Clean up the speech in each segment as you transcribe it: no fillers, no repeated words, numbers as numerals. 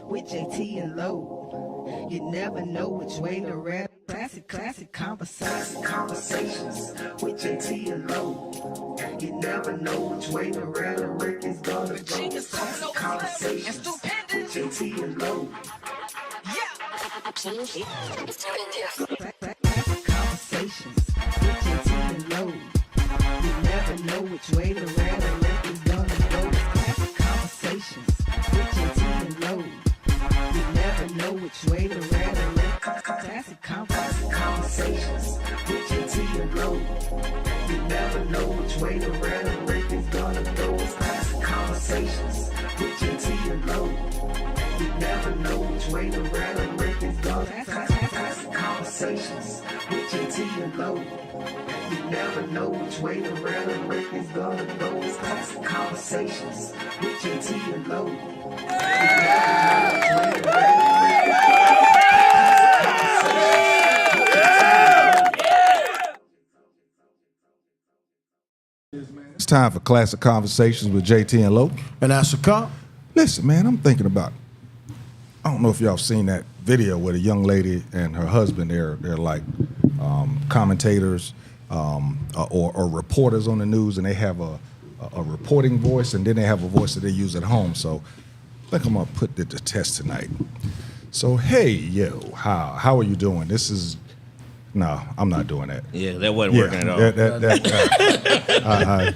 with Jae Tea and Low. You never know which way to rap. Classic conversations with Jae Tea and Low. You never know which way the rhetoric is gonna go. Classic conversations with Jae Tea and Low. Classic conversations with Jae Tea and Low. You never know which way the rhetoric is gonna go. Classic conversations with Jae Tea and Low. You never know which way the rhetoric. Classic conversations with Jae Tea and Low. You never know which way the rhetoric is gonna go. It's classic conversations with Jae Tea and Low. You never know which way the rhetoric is gonna go. Classic conversations with Jae Tea and Low. You never know which way the rhetoric is gonna go. It's classic conversations with Jae Tea and Low. You never know which way the rhetoric is gonna go. It's time for Classic Conversations with Jae Tea and Low. And that's a cop. Listen, man, I'm thinking about, I don't know if y'all have seen that video where the young lady and her husband, they're like commentators or reporters on the news, and they have a reporting voice, and then they have a voice that they use at home. So I think I'm going to put it to test tonight. So, hey, yo, how are you doing? This is... No, I'm not doing that. Yeah, that wasn't working at all.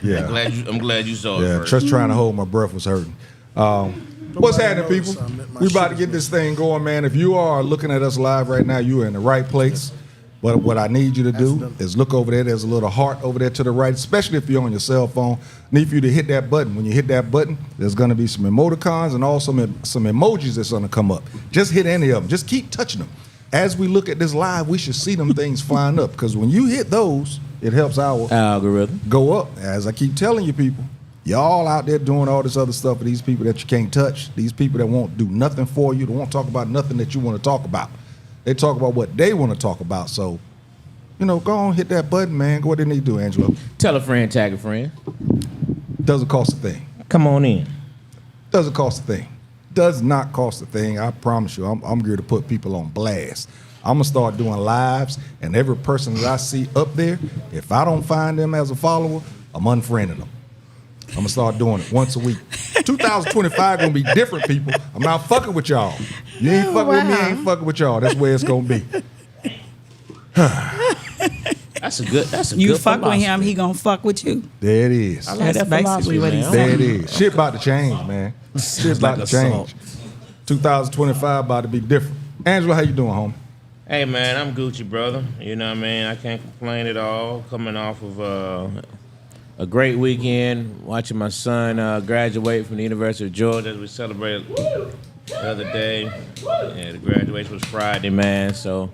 Yeah. I'm glad you saw it first. Just trying to hold my breath was hurting. What's happening, people? We about to get this thing going, man. If you are looking at us live right now, you are in the right place. But what I need you to do is look over there. There's a little heart over there to the right, especially if you're on your cell phone. I need for you to hit that button. When you hit that button, there's going to be some emoticons and also some emojis that's going to come up. Just hit any of them. Just keep touching them. As we look at this live, we should see them things flying up, because when you hit those, it helps our algorithm go up. As I keep telling you people, y'all out there doing all this other stuff for these people that you can't touch, these people that won't do nothing for you, that won't talk about nothing that you want to talk about. They talk about what they want to talk about. So, go on, hit that button, man. What do they need to do, Angelo? Tell a friend, tag a friend. Doesn't cost a thing. Come on in. Doesn't cost a thing. Does not cost a thing. I promise you. I'm here to put people on blast. I'm gonna start doing lives, and every person that I see up there, if I don't find them as a follower, I'm unfriending them. I'm gonna start doing it once a week. 2025 gonna be different, people. I'm not fucking with y'all. You ain't fucking with me, I ain't fucking with y'all. That's where it's gonna be. That's a good. You fuck with him, he gonna fuck with you. There it is. That's basically what he's There saying. it is. Shit about to change, man. Shit about to change. 2025 about to be different. Angela, how you doing, homie? Hey man, I'm Gucci, brother. You know what I mean? I can't complain at all. Coming off of a great weekend, watching my son graduate from the University of Georgia as we celebrated the other day. Yeah, the graduation was Friday, man. So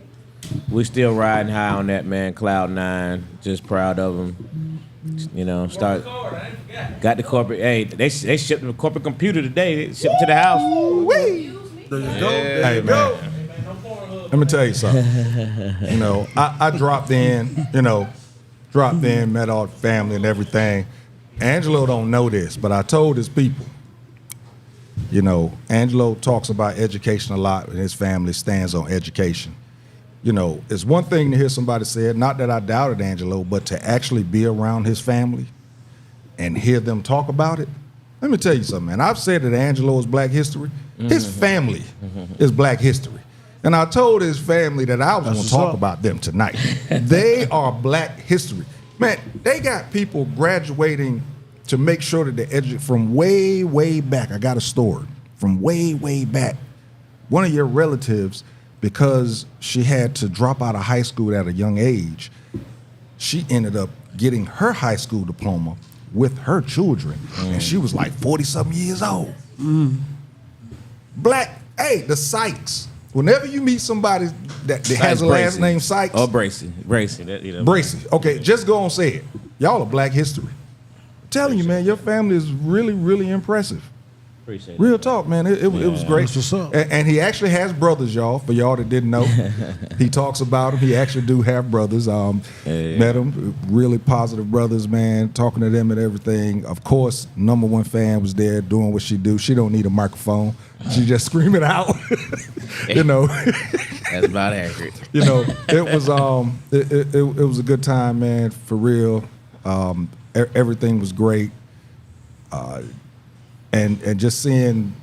we still riding high on that, man. Cloud 9. Just proud of him. Got the corporate. Hey, they shipped the corporate computer today. They shipped to the house. There you go. Hey, man. Let me tell you something. I dropped in, met all the family and everything. Angelo don't know this, but I told his people, Angelo talks about education a lot, and his family stands on education. It's one thing to hear somebody say it, not that I doubted Angelo, but to actually be around his family and hear them talk about it. Let me tell you something, man. I've said that Angelo is Black history. His family is Black history. And I told his family that I was going to talk about them tonight. They are Black history. Man, they got people graduating to make sure that they educate from way, way back. I got a story from way, way back. One of your relatives, because she had to drop out of high school at a young age, she ended up getting her high school diploma with her children. And she was like 40-something years old. Black, the Sykes. Whenever you meet somebody that has a last name Sykes. Or Bracey. Bracey. Okay, just go on say it. Y'all are Black history. I'm telling you, man, your family is really, really impressive. Appreciate it. Real talk, man. It was great. That's what's up. And he actually has brothers, y'all. For y'all that didn't know, he talks about them. He actually do have brothers. Met them, really positive brothers, man. Talking to them and everything. Of course, number one fan was there doing what she do. She don't need a microphone. She just screaming out. You know. That's about accurate. You know, it was it was a good time, man. For real. Everything was great. And just seeing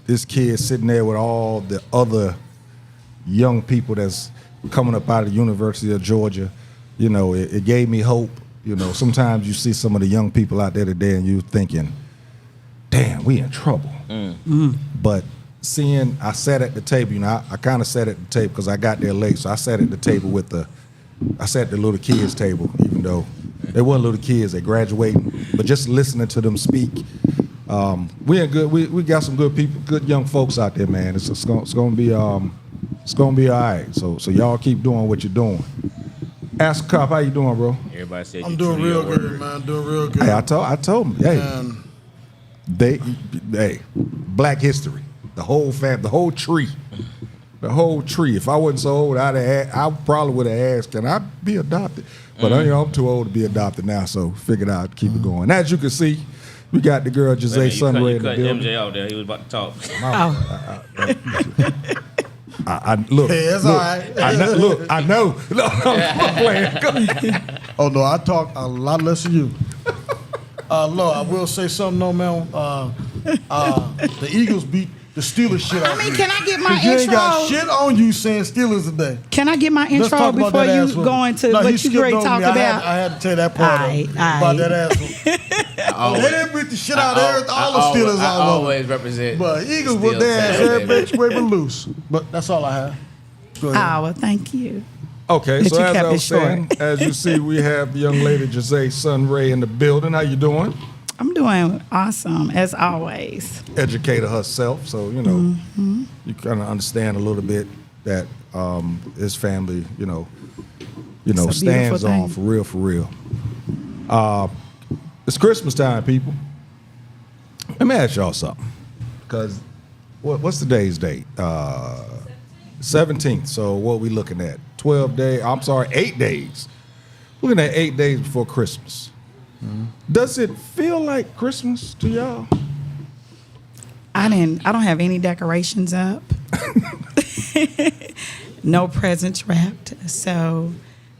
this kid sitting there with all the other young people that's coming up out of the University of Georgia, you know, it gave me hope. You know, sometimes you see some of the young people out there today and you're thinking, damn, we in trouble. But I sat at the table, you know, I kind of sat at the table because I got there late. So I sat at the table I sat at the little kids table, even though they weren't little kids, they graduating, but just listening to them speak. We got some good people, good young folks out there, man. It's gonna be all right. So y'all keep doing what you're doing. Ask Cop, how you doing, bro? Everybody said I'm you doing true to real your good, word. man. Doing real good. Hey, I told them, hey, And Black history, the whole tree. The whole tree. If I wasn't so old, I probably would have asked, can I be adopted? But I'm too old to be adopted now, so figured I'd keep it going. As you can see, we got the girl Gyzay Sunray You in the cut building. MJ out there. He was about to talk. Look, Hey, that's all right. I know. Look, I'm playing. oh no, I talk a lot less than you. Look, I will say something though, man. The Eagles beat the Steelers shit out I of mean, you. can I get my 'Cause you ain't got intro? shit on you saying Steelers today. Can I get my Let's intro talk about before that you asshole. go into No, he what you skipped great over talk me. about? I had to tell that part about that asshole. They didn't beat the shit out of all the Steelers I all over. always represent. But Eagles Steel were dance town, every baby. bitch way but loose. But that's all I have. Go ahead. Oh, well, thank you. Okay, But so you as kept I it was saying, short. as you see, we have the young lady Gyzay Sunray in the building. How you doing? I'm doing awesome, as always. Educator herself, so you know you kind of understand a little bit that his family, It's a stands beautiful on thing. for real. It's Christmas time, people. Let me ask y'all something, because what's today's date? 17th. So what we looking at? 8 days. Looking at 8 days before Christmas. Does it feel like Christmas to y'all? I don't have any decorations up. No presents wrapped. So,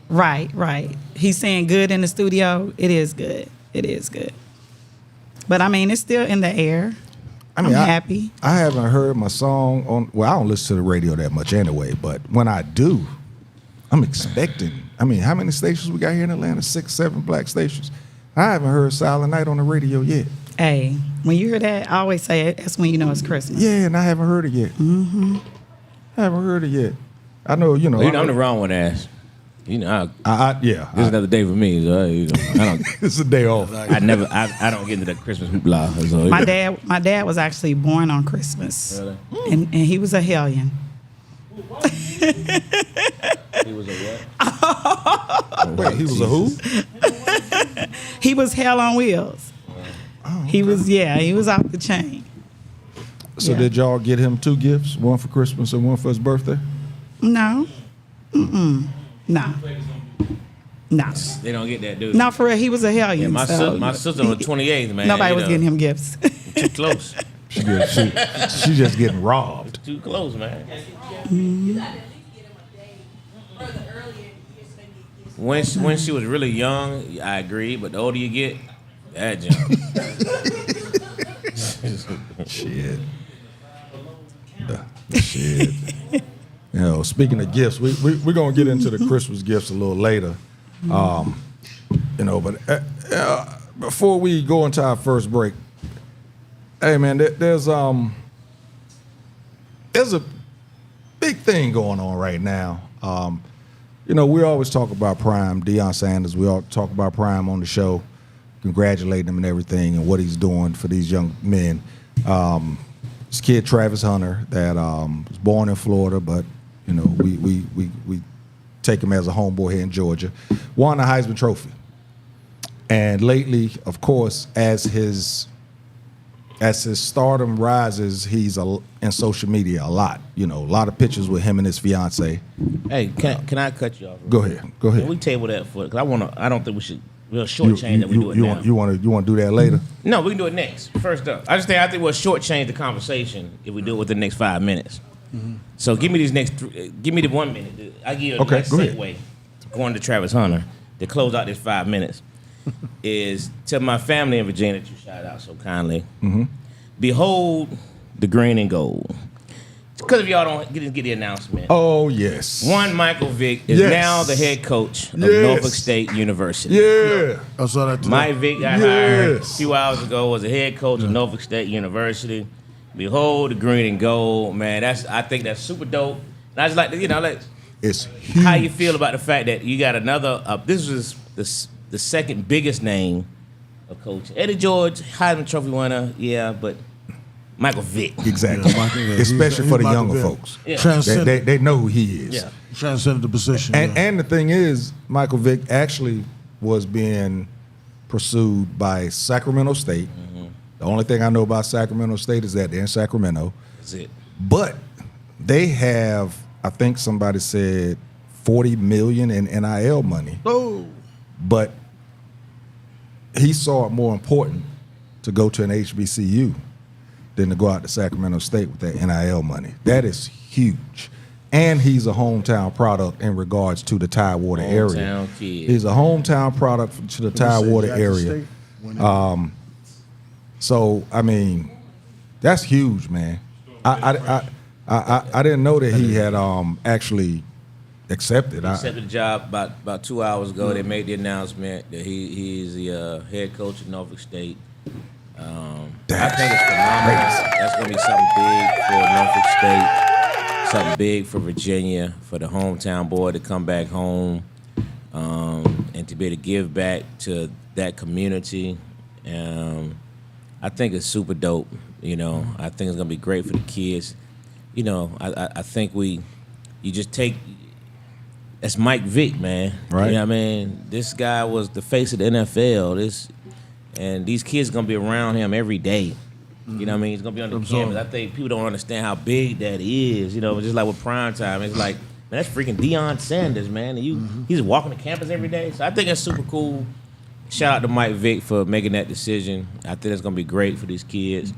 right. He's saying good in the studio. It is good. But I mean, it's still in the air. I'm happy. I haven't heard my song on. Well, I don't listen to the radio that much anyway. But when I do, I'm expecting. I mean, how many stations we got here in Atlanta? 6, 7 black stations. I haven't heard Silent Night on the radio yet. Hey, when you hear that, I always say that's when you know it's Christmas. Yeah, and I haven't heard it yet. I haven't heard it yet. I know, I'm the wrong one to ask. Yeah. Yeah, This is another day for me. So, I don't. it's a day off. I don't get into the Christmas blah. So, My dad was actually born on Christmas. Really? And he was a hellion. He was a what? Wait, he was a who? He was hell on wheels. He was off the chain. So Yeah. did y'all get him 2 gifts, one for Christmas and one for his birthday? No. No. They don't get that, dude. No, for real, he was a hellion. Yeah, so my sister on the 28th, man. Nobody was getting him gifts. Too close. She just getting robbed. Too close, man. When she was really young, I agree. But the older you get, that jump. Shit. Shit. Speaking of gifts, we're going to get into the Christmas gifts a little later. But before we go into our first break, hey, man, there's a big thing going on right now. We always talk about Prime, Deion Sanders. We all talk about Prime on the show, congratulating him and everything and what he's doing for these young men. This kid, Travis Hunter, that was born in Florida, but we take him as a homeboy here in Georgia, won the Heisman Trophy. And lately, of course, as his as his stardom rises, he's in social media a lot. You know, a lot of pictures with him and his fiance. Hey, can I cut you off? Go ahead. Go ahead. Can we table that for? Because I don't think we should. We'll shortchange that we do it now. You want to do that later? No, we can do it next. First up, I think we'll shortchange the conversation if we do it within the next 5 minutes. So give me these next. Give me the 1 minute. I give you a nice segue going to Travis Hunter to close out this 5 minutes. Is to my family in Virginia that you shout out so kindly. Behold the green and gold. Because if y'all don't get the announcement. Oh, yes. One Michael Vick is now the head coach of Norfolk State University. Yeah. I saw that today. Mike Vick got hired a few hours ago as a head coach of Norfolk State University. Behold the green and gold, man. I think that's super dope. And I just like to, it's huge. How you feel about the fact that you got another, this was the second biggest name of coach. Eddie George, Heisman Trophy winner, yeah, but Michael Vick. Exactly. Especially for the younger folks. Yeah. They know who he is. Yeah. Transcended the position. And the thing is, Michael Vick actually was being pursued by Sacramento State. The only thing I know about Sacramento State is that they're in Sacramento. That's it. But they have, I think somebody said, $40 million in NIL money. Oh. But he saw it more important to go to an HBCU than to go out to Sacramento State with that NIL money. That is huge. And he's a hometown product in regards to the Tidewater area. Hometown kid. He's a hometown product to the Tidewater area. So, I mean, that's huge, man. I didn't know that he had actually accepted. He accepted the job about 2 hours ago. They made the announcement that he's the head coach of Norfolk State. I think it's phenomenal. That's going to be something big for Norfolk State, something big for Virginia, for the hometown boy to come back home and to be able to give back to that community. I think it's super dope. You know, I think it's going to be great for the kids. You know, I think you just take. That's Mike Vick, man. Right. You know what I mean? This guy was the face of the NFL. And these kids are going to be around him every day. You know what I mean? He's going to be on the campus. I think people don't understand how big that is. You know, just like with prime time. It's like, man, that's freaking Deion Sanders, man. And he's walking the campus every day. So I think that's super cool. Shout out to Mike Vick for making that decision. I think it's going to be great for these kids.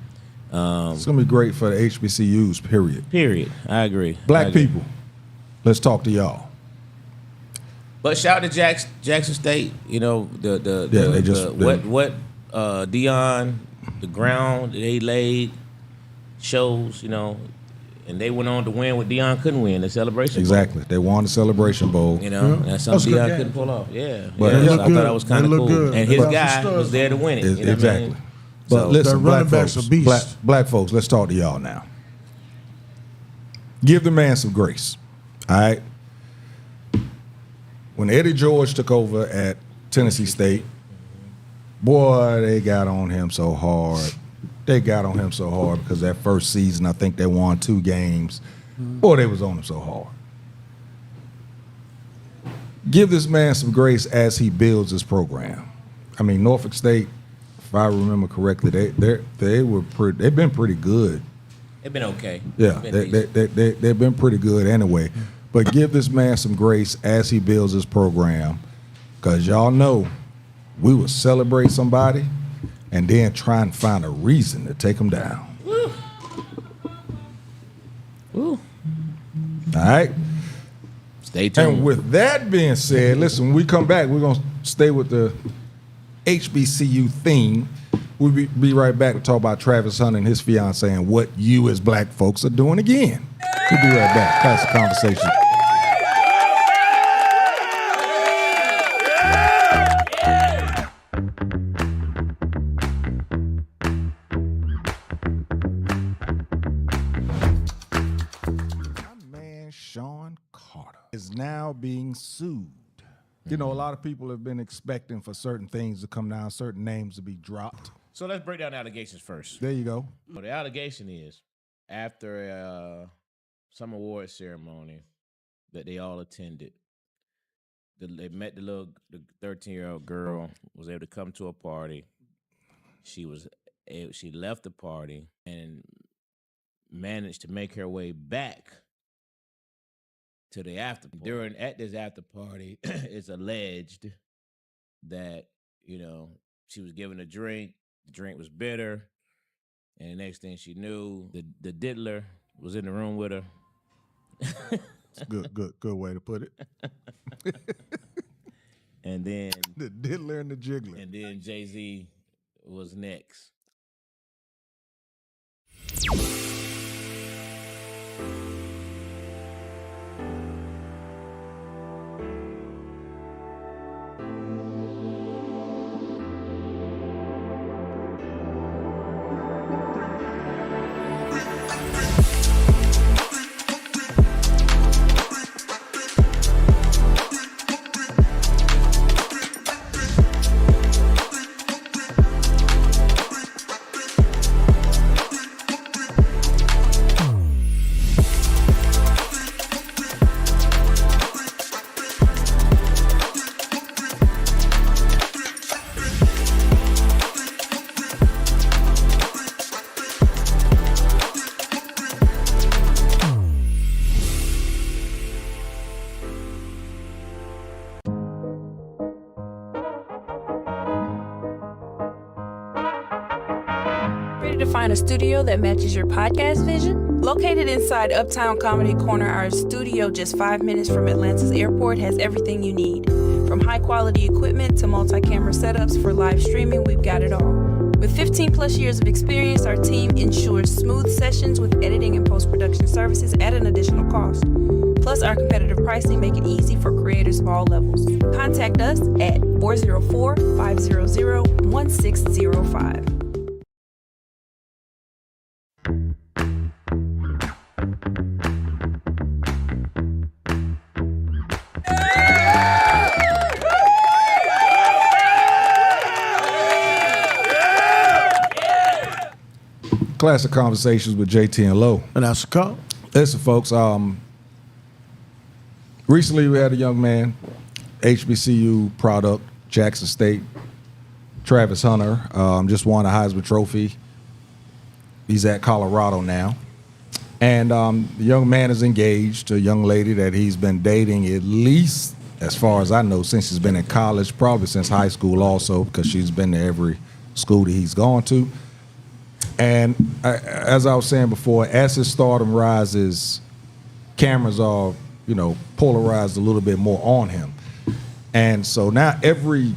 It's going to be great for the HBCUs, period. Period. I agree. Black people, let's talk to y'all. But shout out to Jackson State. You know, what Deion, the ground that they laid shows, you know, and they went on to win what Deion couldn't win, the Celebration Bowl. Exactly. They won the Celebration Bowl. You know, that's something Deion couldn't pull off. Yeah. But so I thought that was kind of cool. Good. And his guy was there to win it. You know exactly. what I mean? But So, listen, black running back's folks, a beast. black folks, let's talk to y'all now. Give the man some grace, all right? When Eddie George took over at Tennessee State, boy, they got on him so hard. They got on him so hard because that first season, I think they won 2 games. Boy, they was on him so hard. Give this man some grace as he builds his program. I mean, Norfolk State, if I remember correctly, they've been pretty good. They've been okay. Yeah, they've been pretty good anyway. But give this man some grace as he builds his program, because y'all know we will celebrate somebody and then try and find a reason to take them down. Woo. Woo. All right? Stay tuned. And with that being said, listen, when we come back, we're going to stay with the HBCU theme. We'll be right back to talk about Travis Hunter and his fiancée and what you as black folks are doing again. We'll be right back. Classic Konversations. My man Sean Carter is now being sued. You know, a lot of people have been expecting for certain things to come down, certain names to be dropped. So let's break down the allegations first. There you go. Well, the allegation is after some award ceremony that they all attended, they met the 13-year-old girl, was able to come to a party. She was she left the party and managed to make her way back to the after party. At this after party, it's alleged that, she was given a drink. The drink was bitter. And the next thing she knew, the diddler was in the room with her. Good way to put it. And then The diddler and the jiggler. And then Jay-Z was next. Ready to find a studio that matches your podcast vision? Located inside Uptown Comedy Corner, our studio just 5 minutes from Atlanta's airport has everything you need. From high-quality equipment to multi-camera setups for live streaming, we've got it all. With 15 plus years of experience, our team ensures smooth sessions with editing and post-production services at an additional cost. Plus, our competitive pricing make it easy for creators of all levels. Contact us at 404-500-1605. Classic Konversations with Jae Tea and Lo. And that's a call. Listen, folks, recently we had a young man, HBCU product, Jackson State, Travis Hunter, just won a Heisman Trophy. He's at Colorado now. And the young man is engaged to a young lady that he's been dating at least, as far as I know, since he's been in college, probably since high school also, because she's been to every school that he's gone to. And as I was saying before, as his stardom rises, cameras are, polarized a little bit more on him. And so now every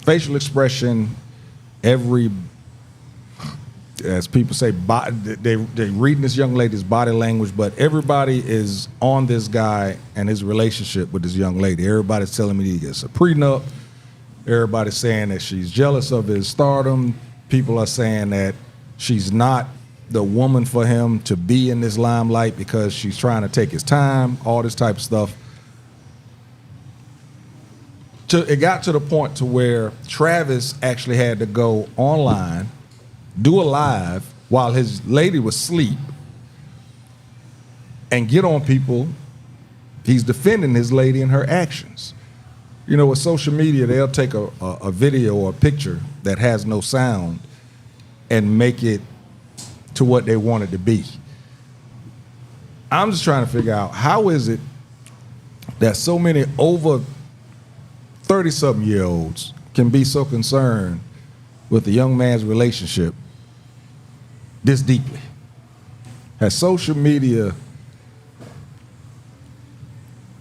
facial expression, every, as people say, they're reading this young lady's body language, but everybody is on this guy and his relationship with this young lady. Everybody's telling me he gets a prenup. Everybody's saying that she's jealous of his stardom. People are saying that she's not the woman for him to be in this limelight because she's trying to take his time, all this type of stuff. It got to the point to where Travis actually had to go online, do a live while his lady was asleep, and get on people. He's defending his lady and her actions. With social media, they'll take a video or a picture that has no sound and make it to what they want it to be. I'm just trying to figure out, how is it that so many over 30-something-year-olds can be so concerned with a young man's relationship this deeply? Is social media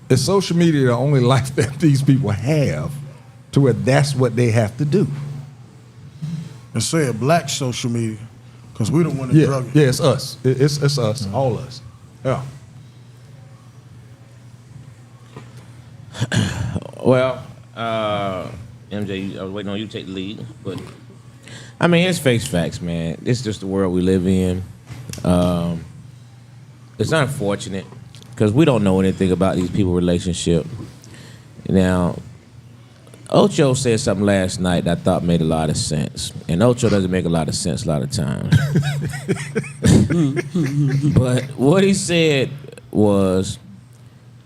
the only life that these people have to where that's what they have to do? And say it black social media, because we don't want to drug it. Yeah, it's us. It's us, all us. Yeah. Well, MJ, I was waiting on you to take the lead, but I mean, it's face facts, man. It's just the world we live in. It's unfortunate because we don't know anything about these people's relationship. Now, Ocho said something last night that I thought made a lot of sense. And Ocho doesn't make a lot of sense a lot of times. But what he said was,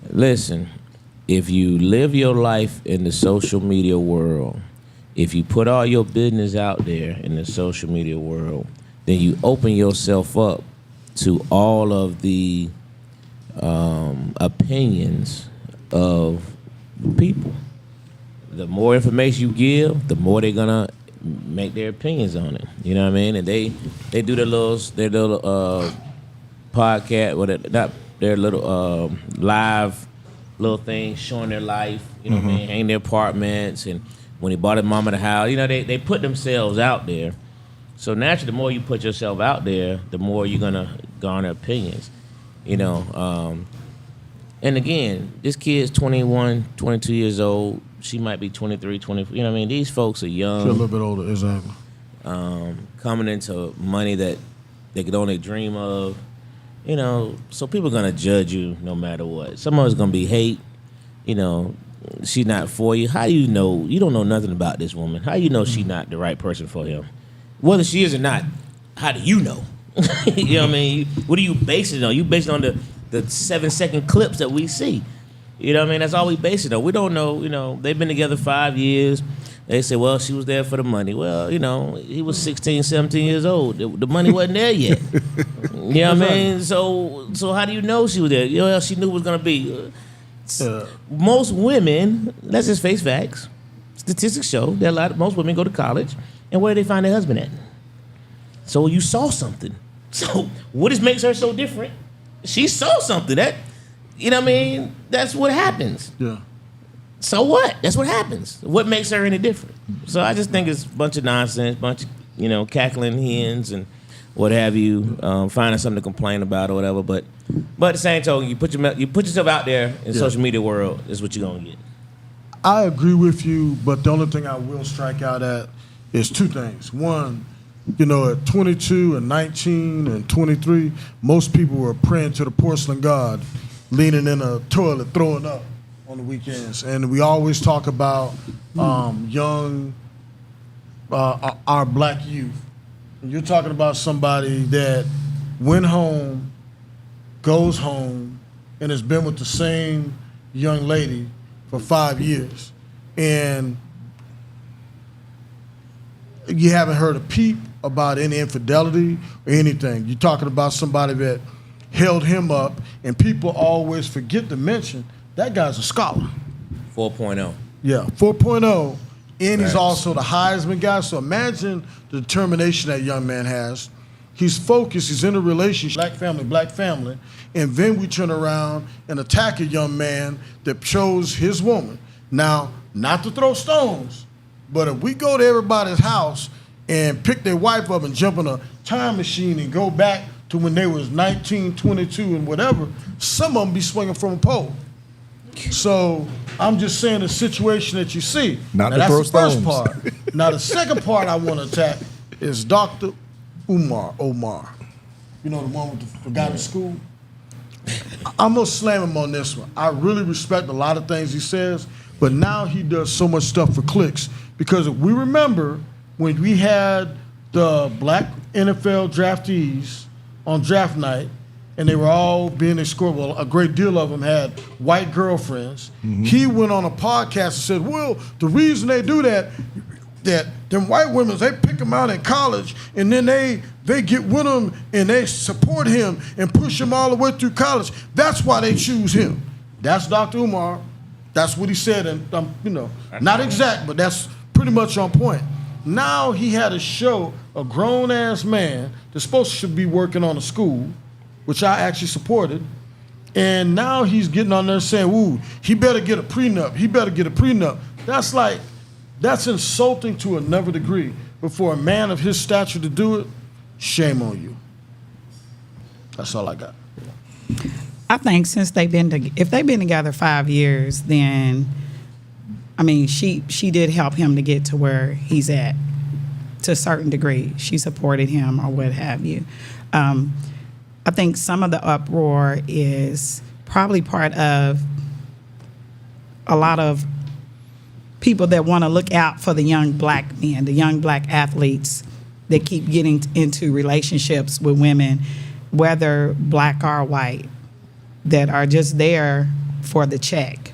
listen, if you live your life in the social media world, if you put all your business out there in the social media world, then you open yourself up to all of the opinions of people. The more information you give, the more they're gonna make their opinions on it. You know what I mean? And they do their little podcast, not their little live little things showing their life. You know what I mean? Hang their apartments, and when he bought his mama the house. You know, they put themselves out there. So naturally, the more you put yourself out there, the more you're gonna garner opinions. You know, and again, this kid's 21, 22 years old. She might be 23, 24. You know what I mean? These folks are young. She's a little bit older, exactly. Coming into money that they could only dream of. You know, so people are going to judge you no matter what. Some of it's going to be hate. You know, she's not for you. How do you know? You don't know nothing about this woman. How do you know she's not the right person for him? Whether she is or not, how do you know? You know what I mean? What do you base it on? You base it on the 7-second clips that we see. You know what I mean? That's all we base it on. We don't know, you know, they've been together 5 years. They say, well, she was there for the money. Well, you know, he was 16, 17 years old. The money wasn't there yet. You know what I mean? So how do you know she was there? You know, she knew it was going to be. Most women, let's just face facts. Statistics show that most women go to college, and where do they find their husband at? So you saw something. So what makes her so different? She saw something. You know what I mean? That's what happens. Yeah. So what? That's what happens. What makes her any different? So I just think it's a bunch of nonsense, bunch of, you know, cackling hens and what have you, finding something to complain about or whatever. But at the same token, you put yourself out there in the social media world, is what you're gonna get. I agree with you, but the only thing I will strike out at is two things. One, you know, at 22 and 19 and 23, most people were praying to the porcelain god, leaning in a toilet, throwing up on the weekends. And we always talk about young, our black youth. And you're talking about somebody that went home, goes home, and has been with the same young lady for 5 years. And you haven't heard a peep about any infidelity or anything. You're talking about somebody that held him up, and people always forget to mention that guy's a scholar. 4.0. Yeah, 4.0, and he's Facts. also the Heisman guy. So imagine the determination that young man has. He's focused, he's in a relationship, black family, and then we turn around and attack a young man that chose his woman. Now, not to throw stones, but if we go to everybody's house and pick their wife up and jump in a time machine and go back to when they was 19, 22, and whatever, some of them be swinging from a pole. So I'm just saying the situation that you see. Not now, to that's throw the first stones. part. Now the second part I want to attack is Dr. Omar. You know, the one with the guy in school? I'm going to slam him on this one. I really respect a lot of things he says, but now he does so much stuff for clicks. Because if we remember when we had the black NFL draftees on draft night, and they were all being escorted, well, a great deal of them had white girlfriends. Mm-hmm. He went on a podcast and said, well, the reason they do that them white women, they pick him out in college, and then they get with him and they support him and push him all the way through college. That's why they choose him. That's Dr. Umar. That's what he said, and you know, not exact, but that's pretty much on point. Now he had a show, a grown-ass man that's supposed to be working on a school, which I actually supported, and now he's getting on there saying, ooh, he better get a prenup. He better get a prenup. That's insulting to another degree. But for a man of his stature to do it, shame on you. That's all I got. I think since if they've been together 5 years, then, I mean, she did help him to get to where he's at, to a certain degree. She supported him or what have you. I think some of the uproar is probably part of a lot of people that want to look out for the young black men, the young black athletes that keep getting into relationships with women, whether black or white, that are just there for the check.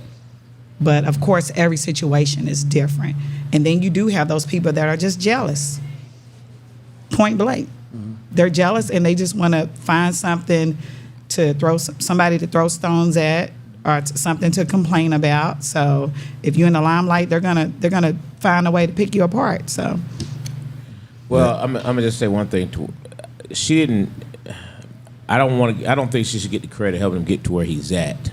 But of course, every situation is different. And then you do have those people that are just jealous, point blank. They're jealous and they just want to find something to throw somebody to throw stones at or something to complain about. So if you're in the limelight, they're gonna find a way to pick you apart. So, well, I'm gonna just say one thing. She didn't. I don't think she should get the credit helping him get to where he's at.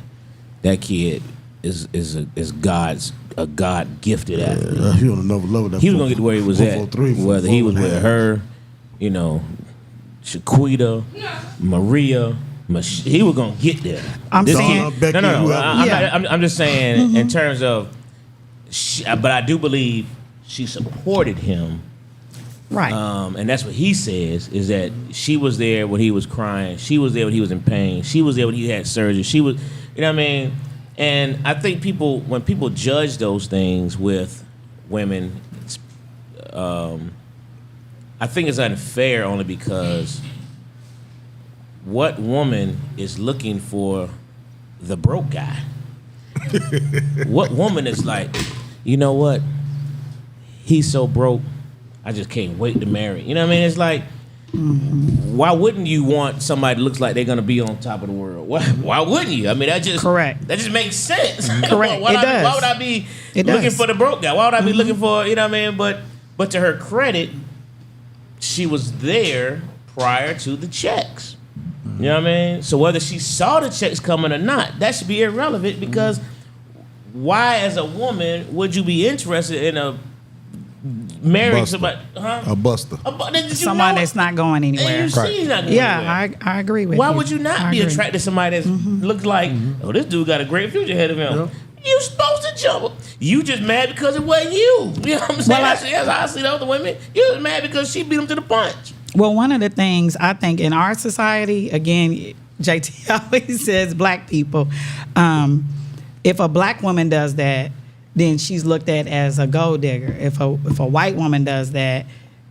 That kid is a God gifted athlete. He on another level. He was gonna get to where he was at, whether he was with her, Shaquita, Maria. He was gonna get there. I'm saying, no. Yeah. I'm just saying in terms of, but I do believe she supported him. right. And that's what he says, is that she was there when he was crying. She was there when he was in pain. She was there when he had surgery. She was, you know what I mean? And I think when people judge those things with women, I think it's unfair only because what woman is looking for the broke guy? What woman is like, you know what? He's so broke, I just can't wait to marry. You know what I mean? It's like, why wouldn't you want somebody that looks like they're gonna be on top of the world? Why wouldn't you? I mean, that just Correct. That just makes sense. Correct. Why does. would I be It looking does. for the broke guy? Why would I be looking for, you know what I mean? But to her credit, she was there prior to the checks. You know what I mean? So whether she saw the checks coming or not, that should be irrelevant, because why, as a woman, would you be interested in marrying Buster. somebody? Huh? A buster. Someone that's not going And anywhere. you see he's not going Yeah, anywhere. I agree with you. Why would you not I be agree. attracted to somebody that looks like, oh, this dude got a great future ahead of him? You supposed to jump. You just mad because it wasn't you. You know what I'm saying? Well, I see the other women. You just mad because she beat him to the punch. Well, one of the things I think in our society, again, Jae Tea always says black people, if a black woman does that, then she's looked at as a gold digger. If a white woman does that,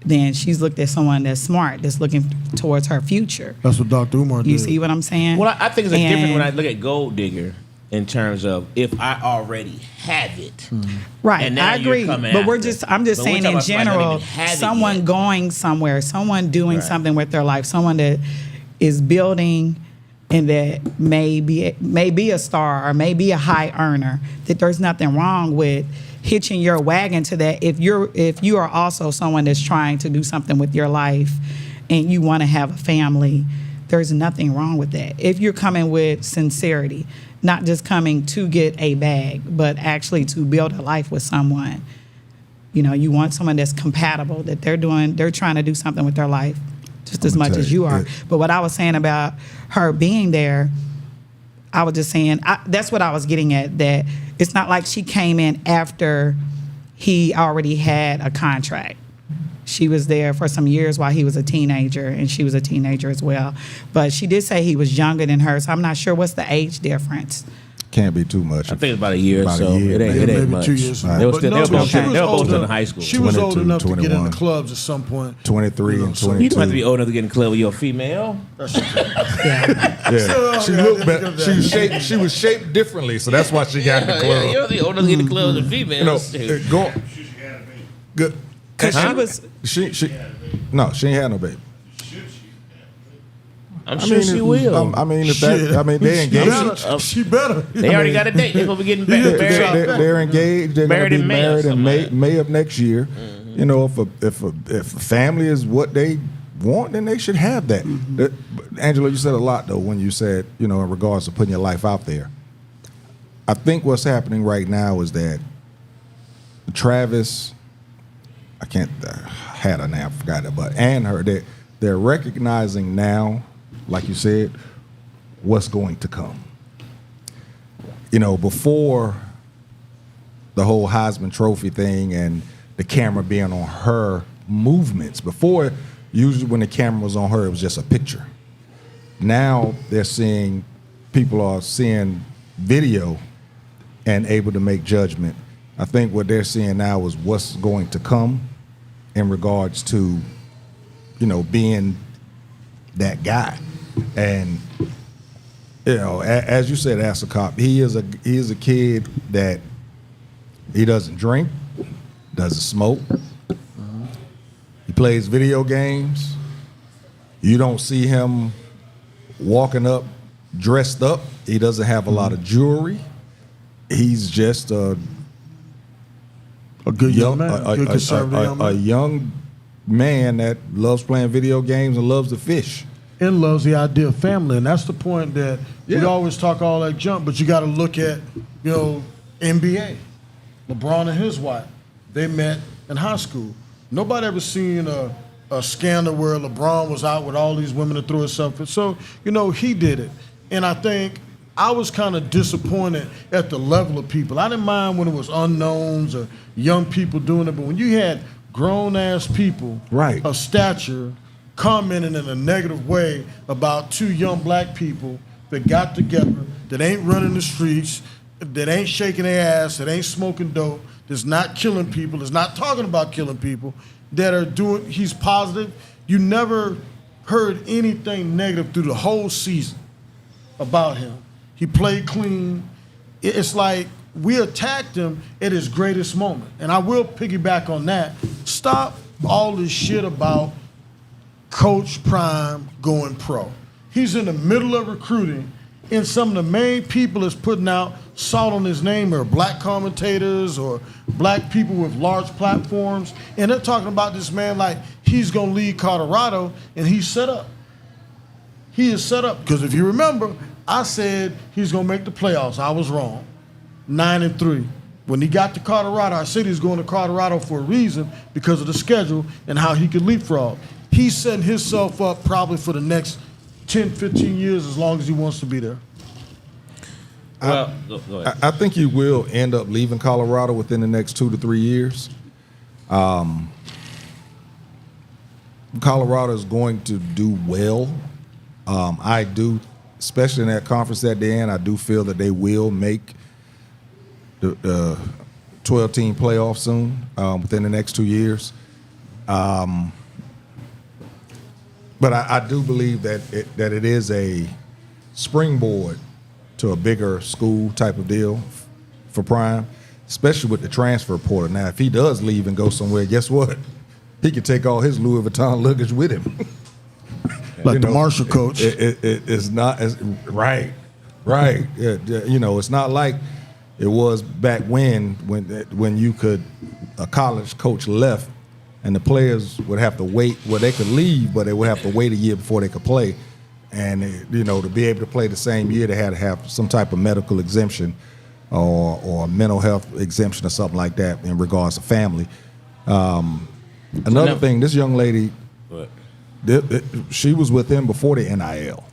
then she's looked at someone that's smart, that's looking towards her future. That's what Dr. Umar did. You see what I'm saying? Well, I think it's different And- when I look at gold digger in terms of if I already have it. Right, And now I agree. you're coming But after. I'm just But we're saying talking in about somebody that don't general, even have it someone yet. going somewhere, someone doing Right. something with their life, someone that is building and that may be a star or may be a high earner, that there's nothing wrong with hitching your wagon to that. If you are also someone that's trying to do something with your life and you want to have a family, there's nothing wrong with that. If you're coming with sincerity, not just coming to get a bag, but actually to build a life with someone. You know, you want someone that's compatible, that they're trying to do something with their life just as I'ma much tell as you, you are. it- But what I was saying about her being there, I was just saying, that's what I was getting at, that it's not like she came in after he already had a contract. She was there for some years while he was a teenager, and she was a teenager as well. But she did say he was younger than her, so I'm not sure what's the age difference. Can't be too much. I think it's about a year or About a so. year, It ain't Maybe much. 2 years. Right. They were But still, no, they were but both, she they was were both old still in enough- high school. She was old 22, enough to get in 21. the clubs at some point. 23 and so- 22. You don't have to be old enough to get in the club with your female. Yeah. She looked better. She was shaped differently, so that's why she got in the Yeah, club. you don't have to be old enough to get in the club with a female. You know, Shoot. go. Good. Because she was, No, she ain't had no baby. I'm sure she will. I mean, if that, I mean, they're engaged. She better. They already got a date. They're gonna be getting Yeah, married. They're engaged. They're Married going to in be May or married in something like that. May of next year. You know, if a family is what they want, then they should have that. Angela, you said a lot though when you said, you know, in regards to putting your life out there. I think what's happening right now is that Travis, I can't had her name, I forgot it, but and her, they're recognizing now, like you said, what's going to come. You know, before the whole Heisman Trophy thing and the camera being on her movements, before, usually when the camera was on her, it was just a picture. Now people are seeing video and able to make judgment. I think what they're seeing now is what's going to come in regards to, you know, being that guy. And, you know, as you said, Asakop, he is a kid that he doesn't drink, doesn't smoke. He plays video games. You don't see him walking up dressed up. He doesn't have a lot of jewelry. He's just a good young man, good conservative young man. A young man that loves playing video games and loves to fish. And loves the idea of family. And that's the point that we always talk all that junk, but you got to look at, NBA. LeBron and his wife, they met in high school. Nobody ever seen a scandal where LeBron was out with all these women to throw himself in. So, he did it. And I think I was kind of disappointed at the level of people. I didn't mind when it was unknowns or young people doing it, but when you had grown-ass people of stature commenting in a negative way about two young black people that got together, that ain't running the streets, that ain't shaking their ass, that ain't smoking dope, that's not killing people, that's not talking about killing people, that are doing, he's positive. You never heard anything negative through the whole season about him. He played clean. It's like we attacked him at his greatest moment. And I will piggyback on that. Stop all this shit about Coach Prime going pro. He's in the middle of recruiting, and some of the main people that's putting out salt on his name are black commentators or black people with large platforms, and they're talking about this man like he's going to lead Colorado, and he's set up. He is set up, because if you remember, I said he's going to make the playoffs. I was wrong. 9-3. When he got to Colorado, I said he was going to Colorado for a reason because of the schedule and how he could leapfrog. He's setting himself up probably for the next 10, 15 years as long as he wants to be there. Well, go ahead. I think he will end up leaving Colorado within the next 2 to 3 years. Colorado is going to do well. I do, especially in that conference that they're in, I do feel that they will make the 12-team playoff soon, within the next 2 years. But I do believe that it is a springboard to a bigger school type of deal for Prime, especially with the transfer portal. Now, if he does leave and go somewhere, guess what? He can take all his Louis Vuitton luggage with him. Like the Marshall coach. It's not as right. It's not like it was back when you could, a college coach left and the players would have to wait. Well, they could leave, but they would have to wait a year before they could play. And, to be able to play the same year, they had to have some type of medical exemption or mental health exemption or something like that in regards to family. Another thing, this young lady, she was with him before the NIL.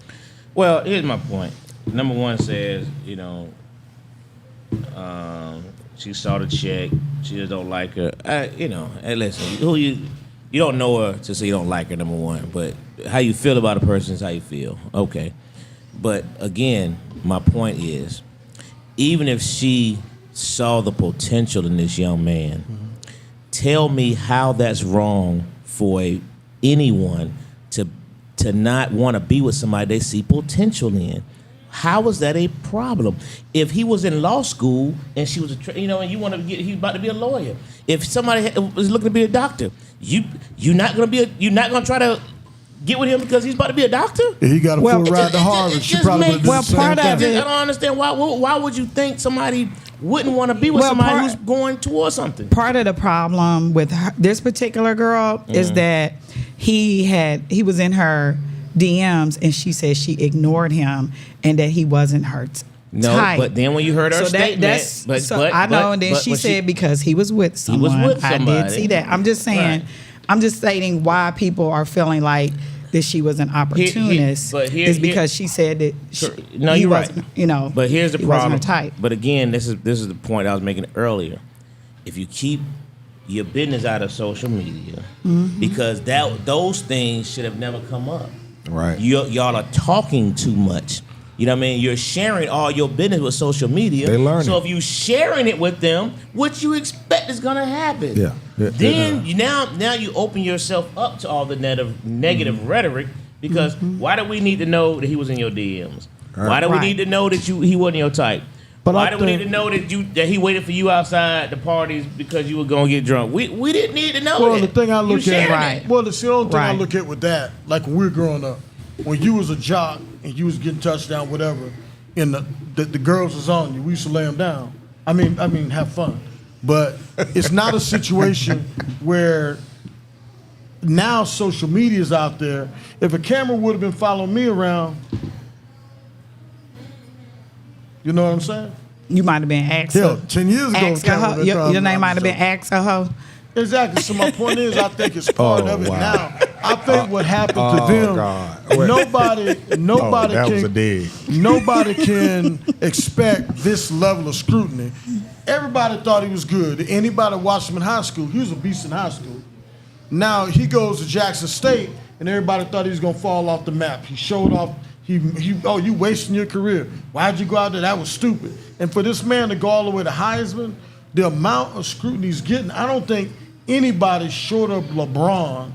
Well, here's my point. Number one says, she saw the check. She just don't like her. Hey, listen, you don't know her to say you don't like her, number one. But how you feel about a person is how you feel. Okay. But again, my point is, even if she saw the potential in this young man, tell me how that's wrong for anyone to not want to be with somebody they see potential in. How is that a problem? If he was in law school and she was and you want to he's about to be a lawyer. If somebody was looking to be a doctor, you're not gonna try to get with him because he's about to be a doctor. Yeah, he got a full ride to Harvard. She probably would have done the same thing. I don't understand why would you think somebody wouldn't want to be with somebody who's going towards something? Part of the problem with this particular girl is that he was in her DMs and she said she ignored him and that he wasn't her type. But then when you heard her statement, and then she said because he was with someone. He was with somebody. I did see that. I'm just saying. Right. I'm just stating why people are feeling like that she was an opportunist is because she said that you're right. But here's the problem. Wasn't her type. But again, this is the point I was making earlier. If you keep your business out of social media, because those things should have never come up. Right. Y'all are talking too much. You know what I mean? You're sharing all your business with social media. They learn So if you sharing it with them, what you expect is gonna happen. Yeah. Then now you open yourself up to all the negative rhetoric because why do we need to know that he was in your DMs? Right. Why do we need to know that he wasn't your type? But Why I do we need think- to know that he waited for you outside the parties because you were gonna get drunk? We didn't need to know Well, that. the thing I You look sharing at, Right. it. well, it's the only thing I Right. look at with that, like when we were growing up, when you was a jock and you was getting touchdown, whatever, and the girls was on you, we used to lay them down. I mean, have fun. But it's not a situation where now social media is out there. If a camera would have been following me around, you know what I'm saying? You might have been Hell, 10 years ago, the camera would have Your come, name I'm might have been joking. Axe a Hoe. Exactly. So my point is, I think it's part of it wow. now. I think what happened to Oh, them, God. Wait. nobody that was a can, dig. nobody can expect this level of scrutiny. Everybody thought he was good. Anybody watched him in high school, he was a beast in high school. Now he goes to Jackson State, and everybody thought he was gonna fall off the map. He showed off. Oh, you wasting your career. Why'd you go out there? That was stupid. And for this man to go all the way to Heisman, the amount of scrutiny he's getting, I don't think anybody short of LeBron,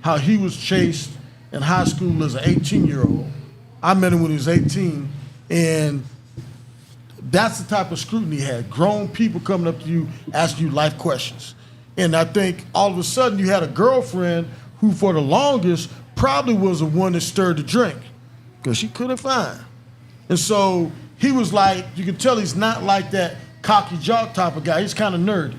how he was chased in high school as an 18-year-old. I met him when he was 18, and that's the type of scrutiny he had. Grown people coming up to you, asking you life questions. And I think all of a sudden you had a girlfriend who for the longest probably was the one that stirred the drink because she couldn't find. And so he was like, you can tell he's not like that cocky jock type of guy. He's kind of nerdy.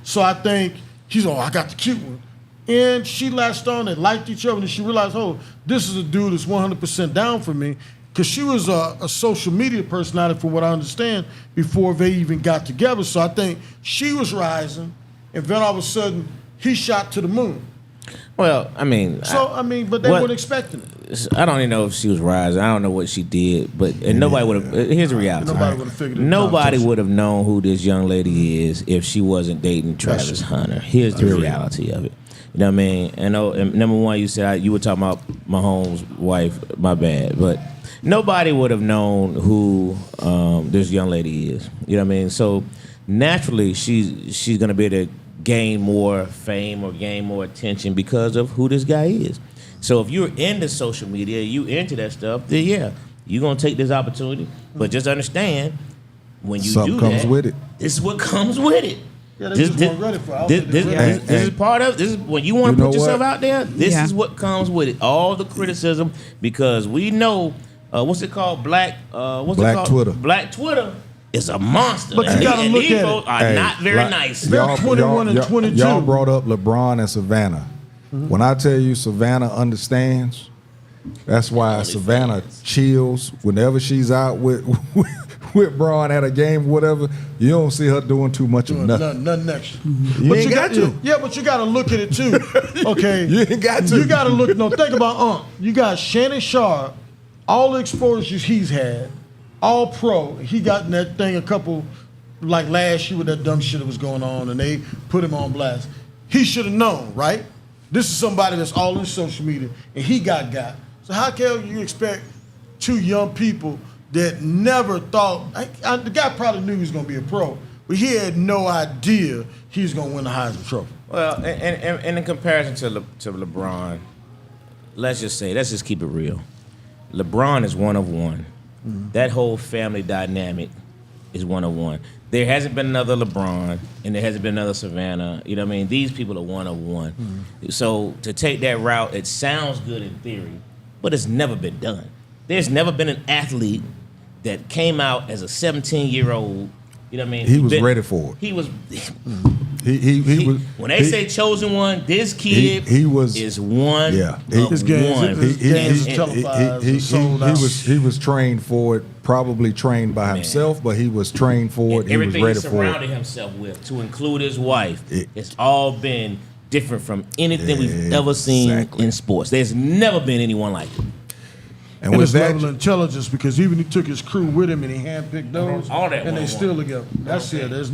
So I think he's, I got the cute one. And she latched on and liked each other, and she realized, this is a dude that's 100% down for me. Because she was a social media personality, from what I understand, before they even got together. So I think she was rising, and then all of a sudden, he shot to the moon. Well, I mean, but they weren't expecting it. I don't even know if she was rising. I don't know what she did, and nobody would have. Here's the reality. Nobody would have figured it out. Nobody would have known who this young lady is if she wasn't dating Travis Hunter. Here's the reality of it. You know what I mean? And number one, you said you were talking about Mahomes' wife. My bad, but nobody would have known who this young lady is. You know what I mean? So naturally, she's gonna be able to gain more fame or gain more attention because of who this guy is. So if you're into social media, you into that stuff, then yeah, you're gonna take this opportunity. But just understand, when you Something do comes that, with it. this is what comes with it. Yeah, they just weren't ready for it. I don't think they were ready. This is part of this. Is when you want You to know put yourself what? out there. This Yeah. is what comes with it. All the criticism, because we know what's it called? Black Twitter. Black Twitter is a monster. But you And gotta these look at folks it. are not very nice. They're 21 and 22. Y'all brought up LeBron and Savannah. When I tell you Savannah understands, that's why Savannah chills whenever she's out with with Braun at a game, whatever. You don't see her doing too much of nothing. Nothing extra. You ain't got to. Yeah, but you got to look at it too. Okay, You ain't got to. You got to look. No, think about You got Shannon Sharp, all the exposures he's had, all pro. He got in that thing a couple, like last year with that dumb shit that was going on, and they put him on blast. He should have known, right? This is somebody that's all in social media, and he got. So how can you expect two young people that never thought, the guy probably knew he was going to be a pro, but he had no idea he was going to win the Heisman Trophy. Well, and in comparison to LeBron, let's just keep it real. LeBron is one of one. That whole family dynamic is one of one. There hasn't been another LeBron, and there hasn't been another Savannah. You know what I mean? These people are one of one. So to take that route, it sounds good in theory, but it's never been done. There's never been an athlete that came out as a 17-year-old. You know what I mean? He was ready for it. He was. He was. When they say chosen one, this kid he was is one. Yeah, of His games- one. his games is televised and sold out. He was trained for it. Probably trained by himself, but he was trained for it. He was Everything ready he for surrounded it. himself with, to include his wife, it's all been different from anything we've ever seen Exactly. in sports. There's never been anyone like it. And with his that, level of intelligence, because even he took his crew with him and he handpicked those, All that and they one-on-one. still together. That's it. It's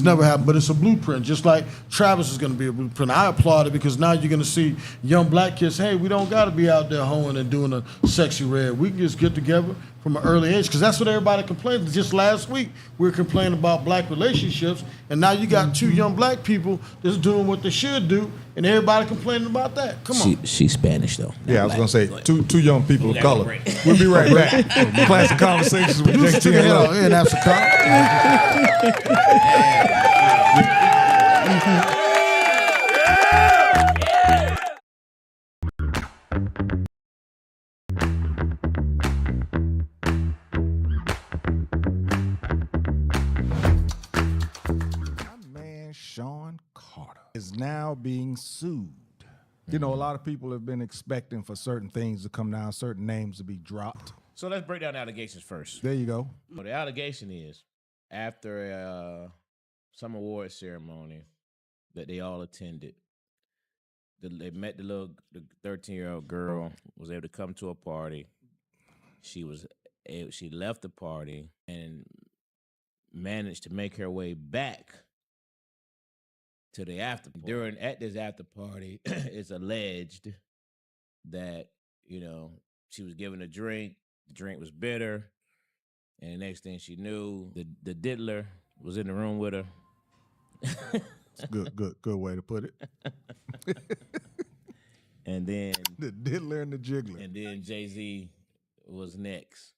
never happened, but it's a blueprint. Just like Travis is going to be a blueprint. I applaud it because now you're going to see young black kids. Hey, we don't got to be out there hoeing and doing a sexy red. We can just get together from an early age, because that's what everybody complains. Just last week, we were complaining about black relationships, and now you got two young black people that's doing what they should do, and everybody complaining about that. Come on. She's Spanish though. Yeah, I was gonna say two young people of color. break. We'll be right back. Classic Conversations with Jae Tea and Love. And that's a cop. Sean Carter is now being sued. You know, a lot of people have been expecting for certain things to come down, certain names to be dropped. So let's break down the allegations first. There you go. Well, the allegation is after some award ceremony that they all attended, they met the 13-year-old girl, was able to come to a party. She left the party and managed to make her way back to the after party. At this after party, it's alleged that, you know, she was given a drink, the drink was bitter, and the next thing she knew, the diddler was in the room with her. Good way to put it. And then the diddler and the jiggler. And then Jay-Z was next.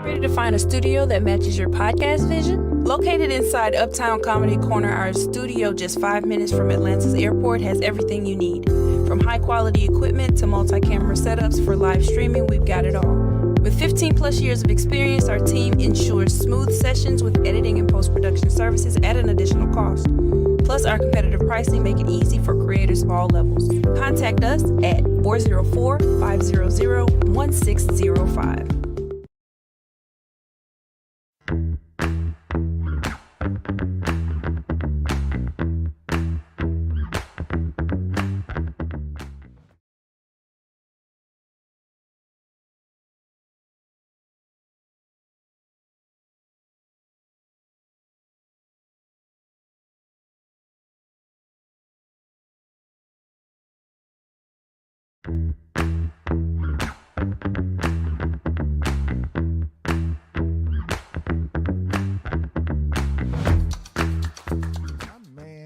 Ready to find a studio that matches your podcast vision? Located inside Uptown Comedy Corner, our studio just 5 minutes from Atlanta's airport has everything you need. From high-quality equipment to multi-camera setups for live streaming, we've got it all. With 15 plus years of experience, our team ensures smooth sessions with editing and post-production services at an additional cost. Plus, our competitive pricing make it easy for creators of all levels. Contact us at 404-500-1605.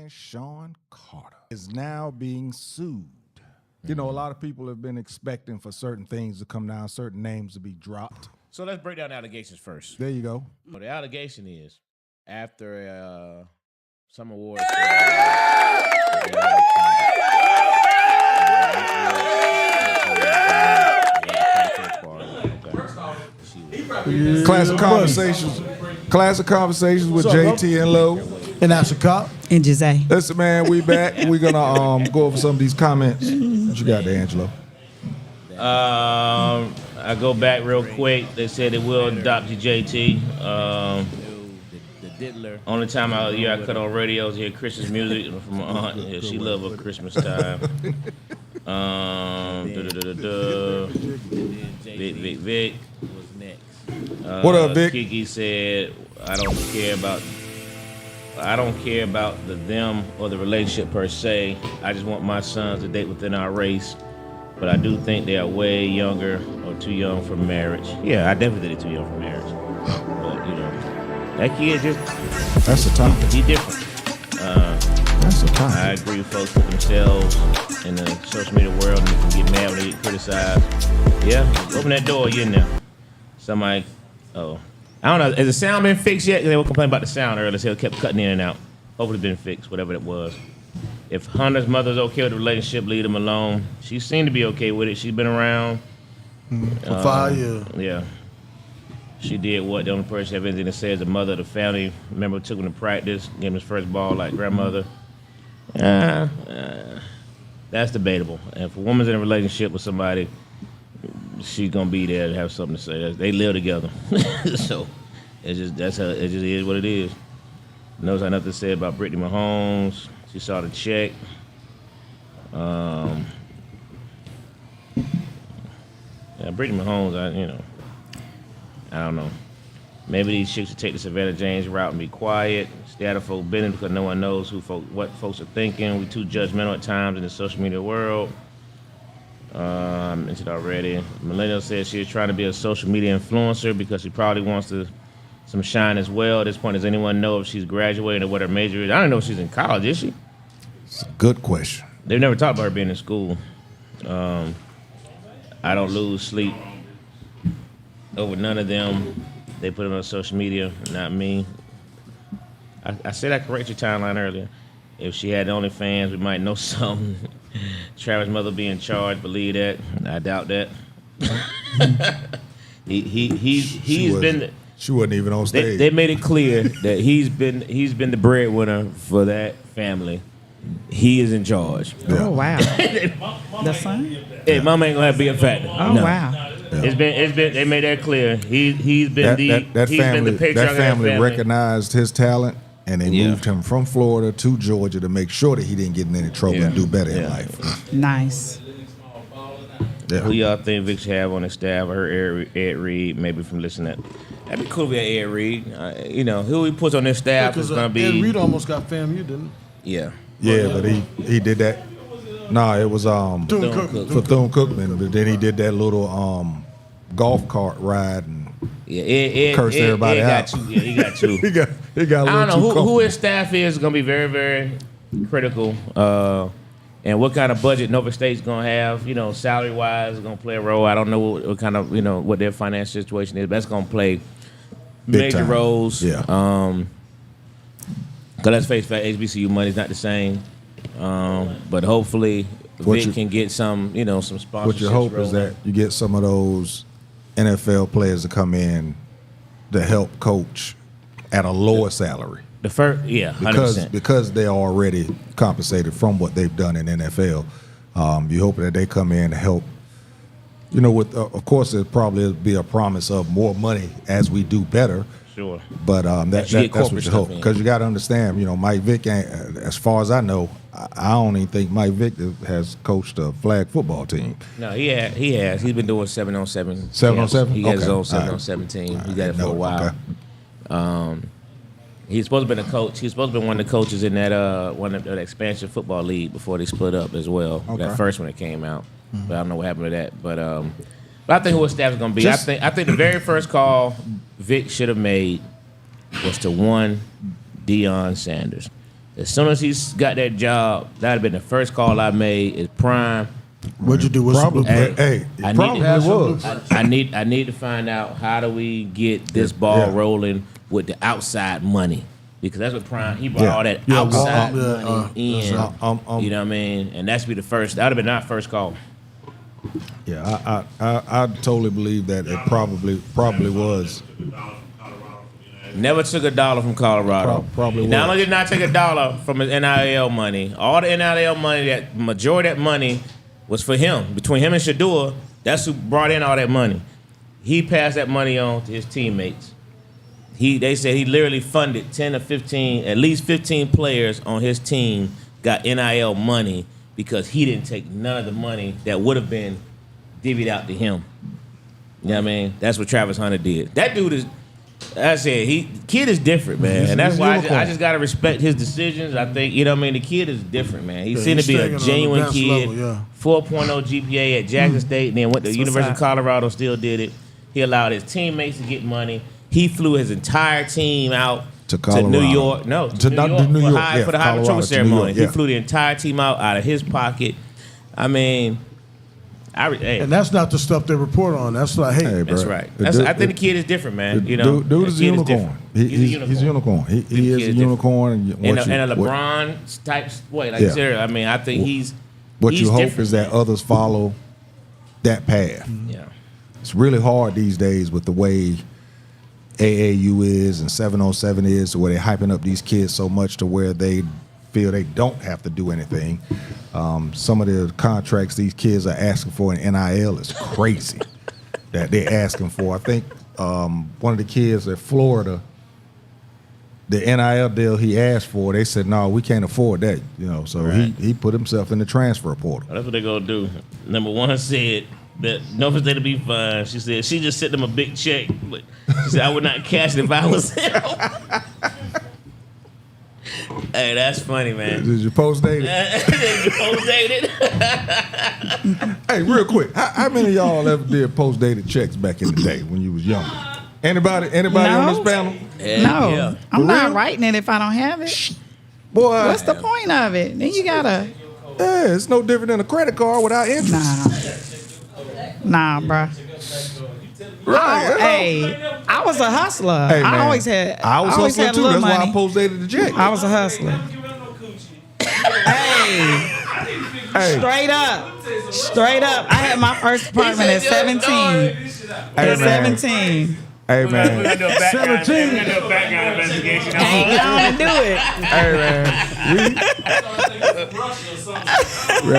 Sean Carter is now being sued. You know, a lot of people have been expecting for certain things to come down, certain names to be dropped. So let's break down the allegations first. There you go. Well, the allegation is after some award Classic Conversations with Jae Tea and Love. And that's a cop. And Gyzay. Listen, man, we back. We're gonna go over some of these comments. What you got there, Angelo? I go back real quick. They said they will adopt you, JT. Only time out of the year I cut on radios, hear Christmas music from my aunt. Yeah, she love her Christmas time. Vic. What up, Vic? Kiki said, I don't care about the them or the relationship per se. I just want my sons to date within our race. But I do think they are way younger or too young for marriage. Yeah, I definitely think they're too young for marriage. But, you know, that kid just... That's the topic. He different. That's the topic. I agree with folks put themselves in the social media world and they can get mad when they get criticized. Yeah, open that door, you're in there. somebody, I don't know. Has the sound been fixed yet? They were complaining about the sound earlier, so it kept cutting in and out. Hopefully it's been fixed, whatever it was. If Hunter's mother's okay with the relationship, leave him alone. She seemed to be okay with it. She's been around. For 5 years. Yeah. She did what the only person have anything to say is the mother of the family member took him to practice, gave him his first ball like grandmother. That's debatable. And if a woman's in a relationship with somebody, she's gonna be there to have something to say. They live together, so it just is what it is. Knows I nothing to say about Brittany Mahomes. She saw the check. Brittany Mahomes, I don't know. Maybe these chicks should take the Savannah James route and be quiet. Stay out of folk business because no one knows what folks are thinking. We too judgmental at times in the social media world. I mentioned already. Millennial says she is trying to be a social media influencer because she probably wants some shine as well. At this point, does anyone know if she's graduating or what her major is? I don't know if she's in college, is she? It's a good question. They've never talked about her being in school. I don't lose sleep over none of them. They put it on social media, not me. I said I corrected your timeline earlier. If she had OnlyFans, we might know something. Travis' mother being charged, believe that. I doubt that. He's been. She wasn't even on stage. They made it clear that he's been the breadwinner for that family. He is in charge. Yeah. Oh wow. The son? Hey, mama ain't gonna have to be a factor. Oh No. wow. Yeah. It's been. They made that clear. He's been the patriarch that of family recognized his talent, and they moved him from Florida to Georgia to make sure that he didn't get in any trouble and do better in life. Nice. Yeah. Who y'all think Vic should have on his staff? I heard Ed Reed, maybe from listening. That'd be cool if we had Ed Reed. Who he puts on his staff is gonna be. Ed Reed almost got FAMU, didn't he? Yeah. Yeah, but he did that. No, it was for Thune-Cookman, but then he did that little golf cart ride and cursed everybody out. Got you. Yeah, he got you. he got a little I don't know too who comfortable. his staff is going to be very, very critical. And what kind of budget Nova State's going to have, salary wise, is going to play a role. I don't know what kind of, what their financial situation is. But that's going to play major time. roles. Yeah. Because let's face it, HBCU money's not the same. But hopefully Vic can get some, some sponsorships. What you hope rolling. is that you get some of those NFL players to come in to help coach at a lower salary. The first, 100%. Because they're already compensated from what they've done in NFL. You hope that they come in to help. With of course, there probably be a promise of more money as we do better. Sure. But that's what you hope. Because you got to understand, Mike Vick ain't, as far as I know, I don't even think Mike Vick has coached a flag football team. No, he has. He's been doing 7-on-7. 7-on-7? He has his Okay. own 7-on-7 team. He got it for a while. Okay. He's supposed to be a coach. He's supposed to be one of the coaches in that one of the expansion football league before they split up as well. Okay. That first one that came out. But I don't know what happened to that. But I think who his staff is going to be. I think the very first call Vic should have made was to one Deion Sanders. As soon as he's got that job, that would have been the first call I made. Is Prime. What'd you do? Probably, it was. I need to find out how do we get this ball rolling with the outside money, because that's what Prime, he brought all that outside money in. You know what I mean? And that's be the first. That would have been our first call. Yeah, I totally believe that it probably was. Never took $1 from Colorado. Probably Not was. only did not take $1 from his NIL money, all the NIL money, that majority of that money was for him. Between him and Shador, that's who brought in all that money. He passed that money on to his teammates. They said he literally funded 10 or 15, at least 15 players on his team got NIL money because he didn't take none of the money that would have been divvied out to him. You know what I mean? That's what Travis Hunter did. That dude is, I said, kid is different, man. And that's why I just got to respect his decisions. I think, the kid is different, man. He seemed to be a genuine kid. Level, 4.0 GPA at Jackson State, and then went to University of Colorado, still did it. He allowed his teammates to get money. He flew his entire team out to New York. No, to New York for the Heisman Trophy ceremony. He flew the entire team out of his pocket. I mean, And that's not the stuff they report on. That's like, hey, That's bro. right. I think the kid is different, man. Dude is a unicorn. He's a unicorn. He is a unicorn. In a LeBron type way. Like, seriously, I mean, I think he's you hope different, is that others follow that path. Yeah. It's really hard these days with the way AAU is and 707 is, where they're hyping up these kids so much to where they feel they don't have to do anything. Some of the contracts these kids are asking for in NIL is crazy that they're asking for. I think one of the kids at Florida, the NIL deal he asked for, they said, no, we can't afford that. So he put himself in the transfer portal. That's what they're going to do. Number one said that Nova State will be fine. She said she just sent them a big check, but she said I would not cash it if I was him. Hey, that's funny, man. Did you post date it? Did you post date it? Hey, real quick, how many of y'all ever did post dated checks back in the day when you was younger? Anybody on this panel? No, I'm not writing it if I don't have it. Boy, What's the point of it? Then you gotta. Yeah, it's no different than a credit card without interest. Nah, bruh. Right. Hey, I was a hustler. Hey, man, I always had. I was always hustling had too. little That's why I money. post dated the check. I was a hustler. Hey, Hey, straight up. I had my first apartment at 17. At 17. hey We're man. going to do a background, we're gonna do a background investigation. Hey, get on and do it. Hey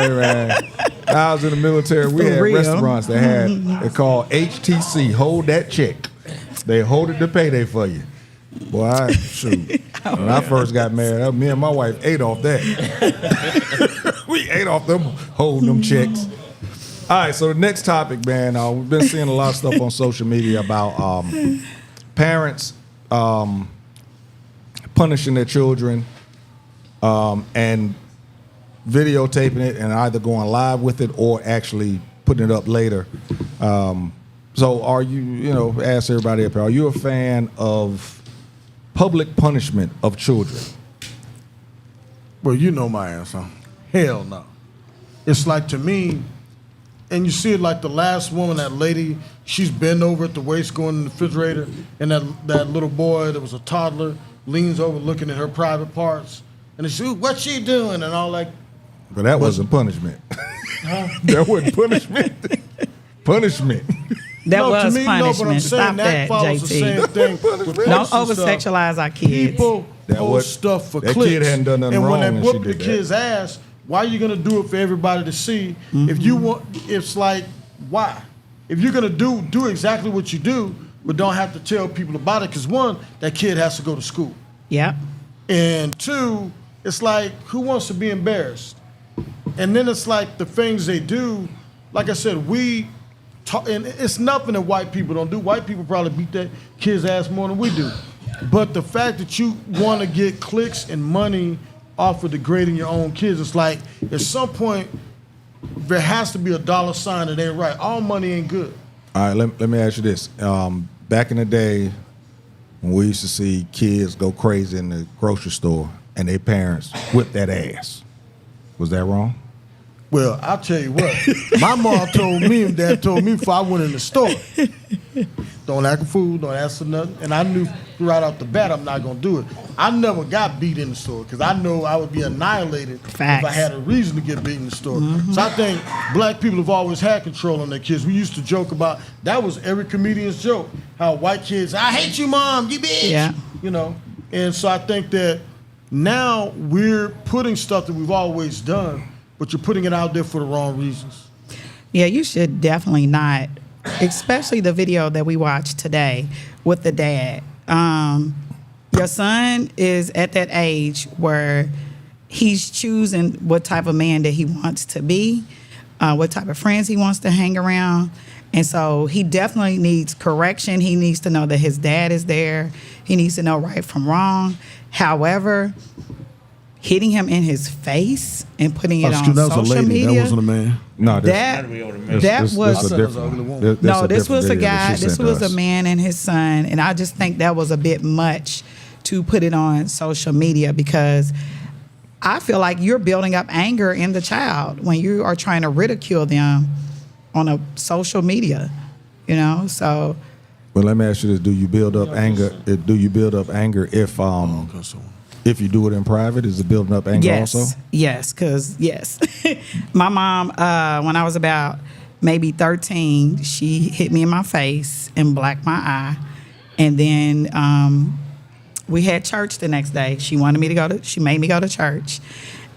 man. I was in the military. We had real. restaurants that they called HTC. Hold that check. They hold it to payday for you. Boy, shoot. When I first got married, me and my wife ate off that. We ate off them holding them checks. All right, so the next topic, man. We've been seeing a lot of stuff on social media about parents punishing their children and videotaping it and either going live with it or actually putting it up later. So are you, ask everybody up here, are you a fan of public punishment of children? Well, you know my answer. Hell no. It's like, to me, and you see it like the last woman, that lady, she's bent over at the waist going in the refrigerator, and that little boy that was a toddler leans over looking at her private parts, and she says, what's she doing? And all that. But that wasn't punishment. That wasn't punishment. Punishment. That was to me, punishment. No, but I'm saying Stop that follows the same JT. thing. with Don't posts and over stuff. sexualize our kids. People That post was- stuff for that clicks. kid hadn't done nothing and wrong when and they she whoop the did that. kid's ass, why are you gonna do it for everybody to see? If you want, it's like, why? If you're gonna do exactly what you do, but don't have to tell people about it, because one, that kid has to go to school, Yep. and two, it's like, who wants to be embarrassed? And then it's like the things they do. Like I said, and it's nothing that white people don't do. White people probably beat that kid's ass more than we do. But the fact that you want to get clicks and money off of degrading your own kids, it's like, at some point, there has to be a dollar sign that ain't right. All money ain't good. All right, let me ask you this. Back in the day, when we used to see kids go crazy in the grocery store and their parents whip that ass, was that wrong? Well, I'll tell you what. My mom told me and dad told me before I went in the store, don't act a fool, don't ask for nothing. And I knew right off the bat I'm not going to do it. I never got beat in the store because I know I would be annihilated Facts. if I had a reason to get beat in the store. So I think black people have always had control on their kids. We used to joke about, that was every comedian's joke, how white kids, I hate you, mom, you bitch. Yeah. And so I think that now we're putting stuff that we've always done, but you're putting it out there for the wrong reasons. Yeah, you should definitely not, especially the video that we watched today with the dad. Your son is at that age where he's choosing what type of man that he wants to be, what type of friends he wants to hang around. And so he definitely needs correction. He needs to know that his dad is there. He needs to know right from wrong. However, hitting him in his face and putting it on social media. That wasn't a man. No, That this was a different one. no, this was a different video guy. that she This sent to was a us. man and his son, and I just think that was a bit much to put it on social media because I feel like you're building up anger in the child when you are trying to ridicule them on a social media, you know. So Well, let me ask you this: do you build up anger? Do you build up anger if you do it in private? Is it building up anger also? Yes, because my mom, when I was about maybe 13, she hit me in my face and blacked my eye, and then we had church the next day. She wanted me to go to. She made me go to church,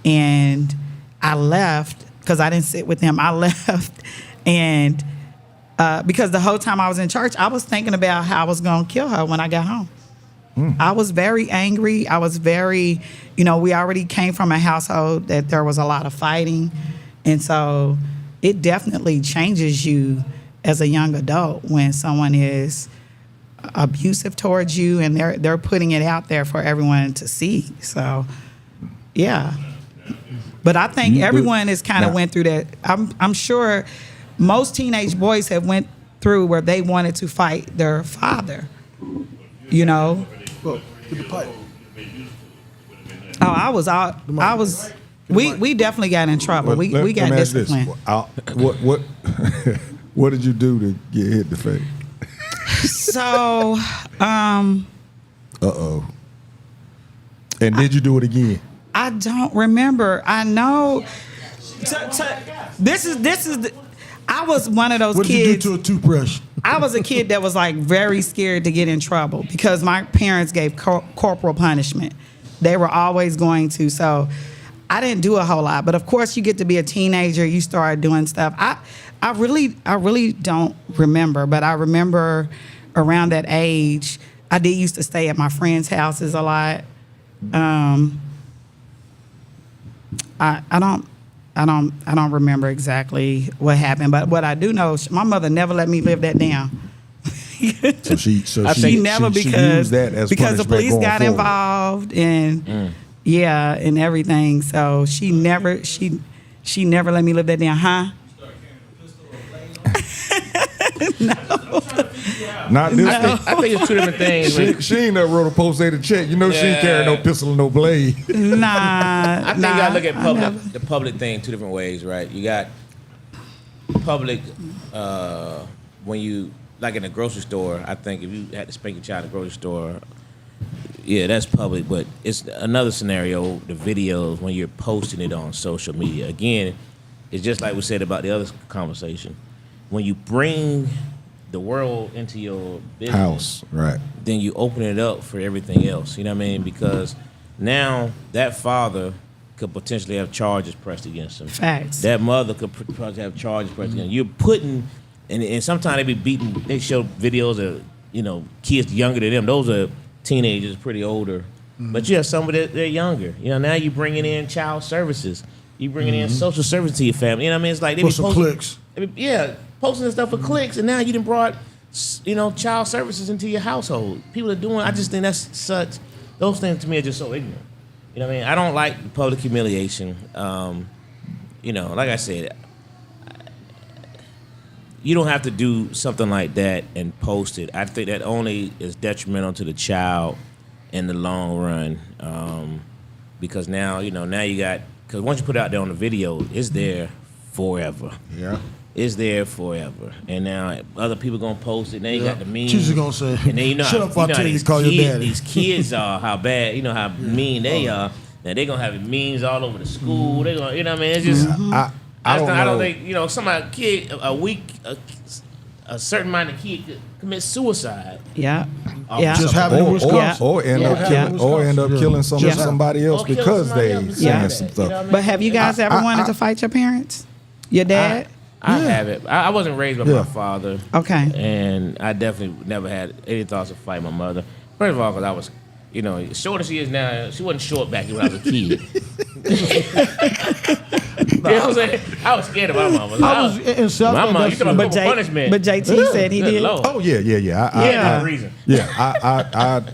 and I left because I didn't sit with them. I left, and because the whole time I was in church, I was thinking about how I was going to kill her when I got home. I was very angry. I was very, we already came from a household that there was a lot of fighting. And so it definitely changes you as a young adult when someone is abusive towards you and they're putting it out there for everyone to see. So, yeah. But I think everyone has kind of went through that. I'm sure most teenage boys have went through where they wanted to fight their father, Well, get the pipe. Oh, we definitely got in trouble. We got let me ask this. disciplined. What did you do to get hit in the face? So, Uh-oh. And did you do it again? I don't remember. I know. I was one of those What did kids. you do to a toothbrush? I was a kid that was like very scared to get in trouble because my parents gave corporal punishment. They were always going to. So I didn't do a whole lot. But of course, you get to be a teenager. You start doing stuff. I really don't remember. But I remember around that age, I did used to stay at my friends' houses a lot. I don't remember exactly what happened, but what I do know, my mother never let me live that down. So she never used that as because the punishment police going got forward. involved and and everything. So she never let me live that down, huh? Not this thing. I think it's two different things. She ain't never wrote a post-dated check. She ain't carrying no pistol and no blade. Nah. I think you gotta look at the public thing two different ways, right? You got public when you like in a grocery store. I think if you had to spank your child in a grocery store, yeah, that's public. But it's another scenario. The videos when you're posting it on social media. Again, it's just like we said about the other conversation. When you bring the world into your business, House, right. then you open it up for everything else. You know what I mean? Because now that father could potentially have charges pressed against him. Facts. That mother could probably have charges pressed against him. You're putting, and sometimes they be beating, they show videos of, kids younger than them. Those are teenagers, pretty older. But you have some of they're younger. Now you're bringing in child services. You're bringing in social services to your family. You know what I mean? It's like they For be some posting, clicks. posting this stuff for clicks, and now you done brought, child services into your household. People are doing. I just think that's those things to me are just so ignorant. You know what I mean? I don't like public humiliation. Like I said, you don't have to do something like that and post it. I think that only is detrimental to the child in the long run, because now you got. Because once you put it out there on the video, it's there forever. Yeah. It's there forever. And now other people going to post it. Now you got the memes. She's just going to say, and then shut up, I'll tell you, call your daddy. These kids are, how bad, how mean they are. Now they're going to have memes all over the school. They're going to, what I mean? It's just, I don't think, somebody, kid, a certain minded kid could commit suicide. Yeah. Just having or end up killing somebody else Or kill because somebody they else. saying some stuff. You know what I mean? But have you guys ever wanted to fight your parents? Your dad? I haven't. I wasn't raised by my father. Okay. And I definitely never had any thoughts of fighting my mother. First of all, because I was, short as she is now, she wasn't short back when I was a kid. You know what I'm saying? I was scared of my mama. My mom, you talking about punishment. But Jae Tea said he did. Lord. Oh yeah. Reason. Yeah,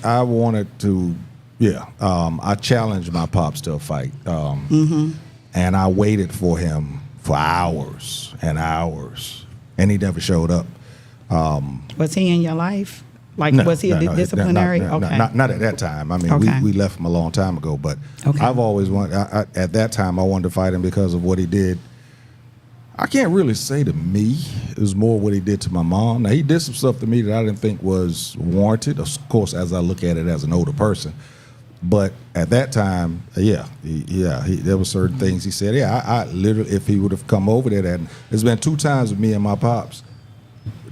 I wanted to. Yeah, I challenged my pops to a fight, and I waited for him for hours and hours, and he never showed up. Was he in your life? Like, No, was he a disciplinary? Okay. Not at that time. I mean, Okay. we left him a long time ago, but Okay. I've always wanted. At that time, I wanted to fight him because of what he did. I can't really say to me. It was more what he did to my mom. Now, he did some stuff to me that I didn't think was warranted, of course, as I look at it as an older person. But at that time, there were certain things he said. Yeah, I literally, if he would have come over there, there's been 2 times with me and my pops.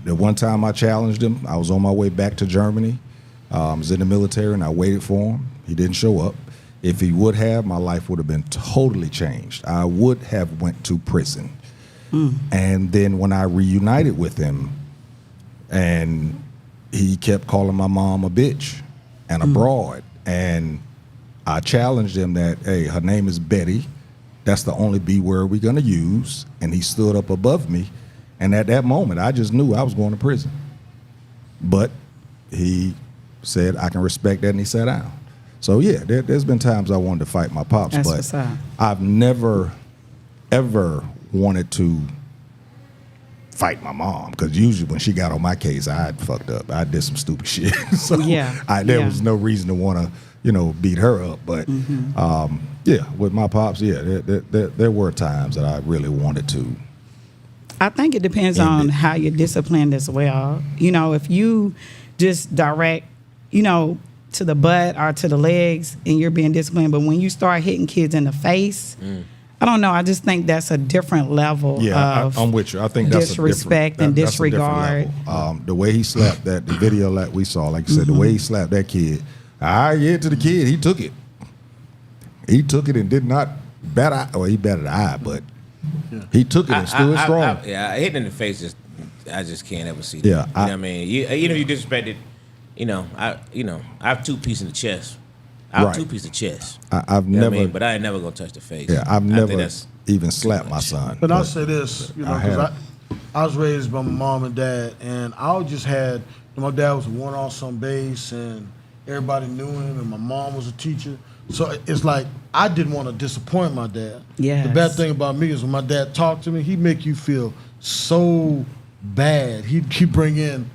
The one time I challenged him, I was on my way back to Germany. I was in the military, and I waited for him. He didn't show up. If he would have, my life would have been totally changed. I would have went to prison. And then when I reunited with him, and he kept calling my mom a bitch and a broad, and I challenged him that, hey, her name is Betty. That's the only B word we're gonna use. And he stood up above me, and at that moment, I just knew I was going to prison. But he said, I can respect that, and he sat down. So yeah, there's been times I wanted to fight my pops, That's but what's up. I've never, ever wanted to fight my mom, because usually when she got on my case, I had fucked up. I did some stupid shit. So there was no reason to want to, beat her up. But with my pops, there were times that I really wanted to. I think it depends on how you're disciplined as well. If you just direct, to the butt or to the legs and you're being disciplined, but when you start hitting kids in the face, I don't know. I just think that's a different level of I'm with you. I think that's disrespect and disregard. The way he slapped the video that we saw, like you said, the way he slapped that kid, to the kid, he took it. He took it and did not bat eye, or he batted the eye, but he took it and stood strong. Hitting in the face, I just can't ever see that. Yeah, you know what I mean? Even if you disrespected, I have 2 pieces in the chest. I have 2 pieces of chest. I've never, but I ain't never gonna touch the face. Yeah, I've never even slapped my son. But I'll say this, because I was raised by my mom and dad, and I just had, my dad was a one-on base, and everybody knew him, and my mom was a teacher. So it's like I didn't want to disappoint my dad. Yes. The bad thing about me is when my dad talked to me, he'd make you feel so bad. He'd bring in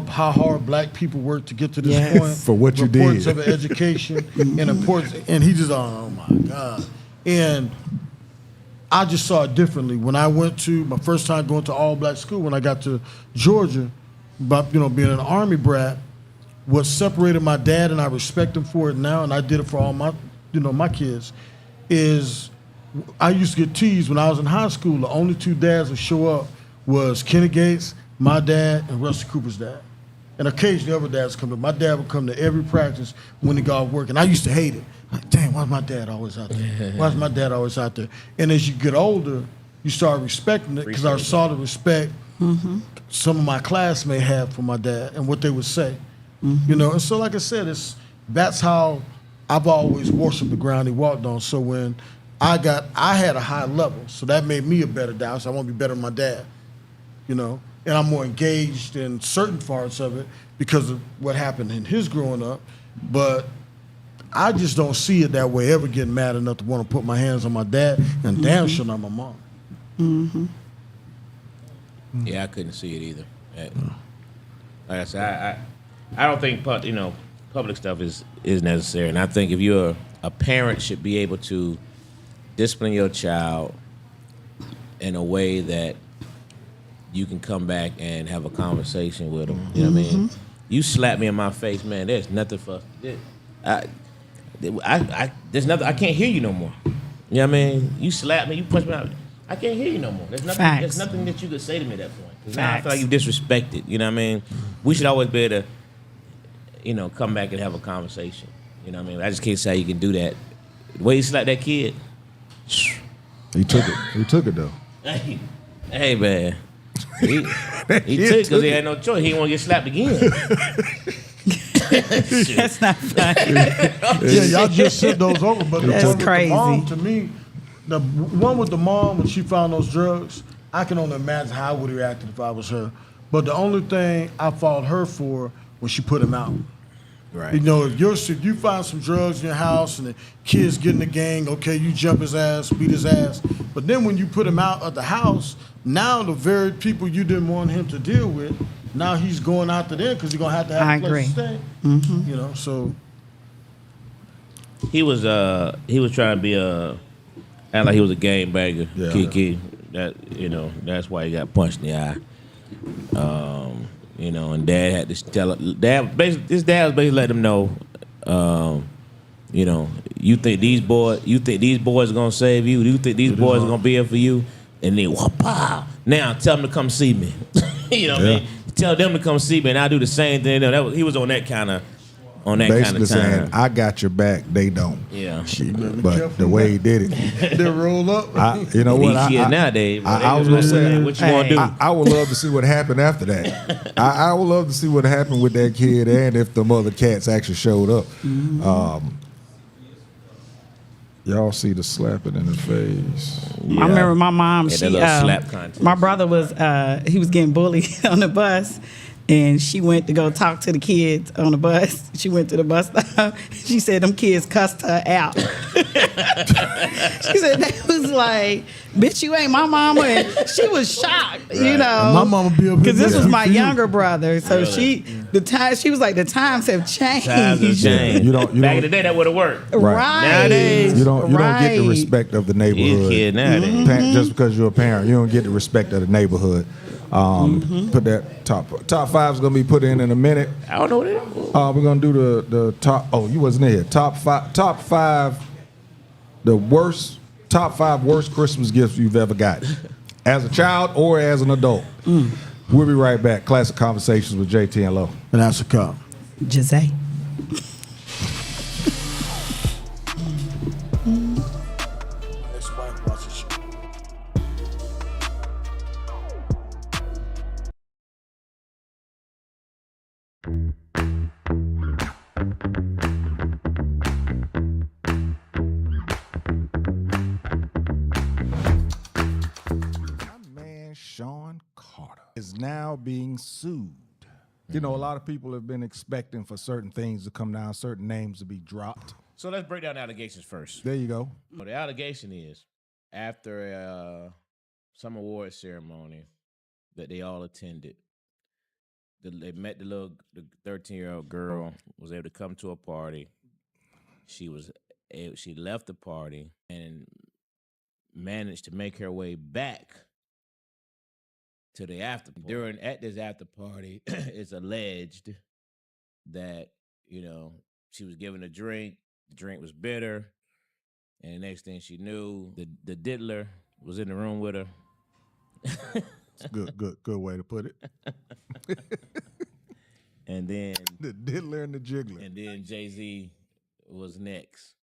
how hard black people work to get to this point. For what you did. Reports of education and importance. And he just, oh my God. And I just saw it differently. When I went to my first time going to all black school, when I got to Georgia, but being an Army brat, what separated my dad, and I respect him for it now, and I did it for all my, my kids, is I used to get teased when I was in high school. The only 2 dads that show up was Kenny Gates, my dad, and Rusty Cooper's dad. And occasionally other dads come to. My dad would come to every practice when he got off work, and I used to hate it. Like, dang, why's my dad always out there? Why's my dad always out there? And as you get older, you start respecting it, because I saw the respect some of my classmates had for my dad and what they would say. And so like I said, that's how I've always worshiped the ground he walked on. So when I had a high level, so that made me a better dad. So I want to be better than my dad, and I'm more engaged in certain parts of it because of what happened in his growing up. But I just don't see it that way, ever getting mad enough to want to put my hands on my dad, and damn sure not my mom. Yeah, I couldn't see it either. Like I said, I don't think public stuff is necessary, and I think if you're a parent, should be able to discipline your child in a way that you can come back and have a conversation with them. You know what I mean? You slap me in my face, man. There's nothing for. There's nothing. I can't hear you no more. You know what I mean? You slap me, you punch me out. I can't hear you no more. There's nothing. Facts. There's nothing that you could say to me at that point. Because now I feel like you disrespected. You know what I mean? We should always be able to, come back and have a conversation. You know what I mean? I just can't say you can do that. The way you slapped that kid. He took it. He took it though. Hey man. He took it because he had no choice. He didn't want to get slapped again. That's not funny. Yeah, y'all just sent those over. But That's the one with crazy. the mom, to me, the one with the mom when she found those drugs, I can only imagine how I would have reacted if I was her. But the only thing I fought her for was she put him out. Right. If you find some drugs in your house and the kids get in the gang, okay, you jump his ass, beat his ass. But then when you put him out of the house, now the very people you didn't want him to deal with, now he's going after them because he's gonna have to have a place to stay. So he was trying to be act like he was a game banger, Yeah. Kiki. that's why he got punched in the eye. And Dad had to tell his dad was basically letting him know, you think these boys are gonna save you? You think these boys are gonna be here for you? And then whoop-pow. Now tell them to come see me. You know what I mean? Tell them to come see me, and I do the same thing. He was on that kind of Basically time. saying, I got your back, they don't. Yeah. But the way he did it. They roll up. You know what? Nowadays, I was going to say, what you want to do? I would love to see what happened after that. I would love to see what happened with that kid and if the other cats actually showed up. Y'all see the slapping in the face. I remember my mom, slap contest. My brother was he was getting bullied on the bus, and she went to go talk to the kids on the bus. She went to the bus stop. She said them kids cussed her out. She said they was like, "Bitch, you ain't my mama." And she was shocked, My mama be up because this was my for you. younger brother. So she was like, the times have changed. Times have changed. You don't- Back in the day, that would have worked. Right. Nowadays, You don't get the respect of the These neighborhood. kids nowadays. Just because you're a parent, you don't get the respect of the neighborhood. Put that top 5 is gonna be put in a minute. I don't know what it is. We're gonna do the top. Oh, you wasn't here. Top five. Top 5 worst Christmas gifts you've ever got, as a child or as an adult. We'll be right back. Classic Conversations with Jae Tea and Lo. And that's a cop. Gyzay. Sean Carter is now being sued. You know, a lot of people have been expecting for certain things to come down, certain names to be dropped. So let's break down the allegations first. There you go. Well, the allegation is after some award ceremony that they all attended, they met the 13-year-old girl, was able to come to a party. She left the party and managed to make her way back to the after party. At this after party, it's alleged that, she was given a drink. The drink was bitter. And the next thing she knew, the diddler was in the room with her. It's good way to put it. And then The diddler and the jiggler. And then Jay-Z was next.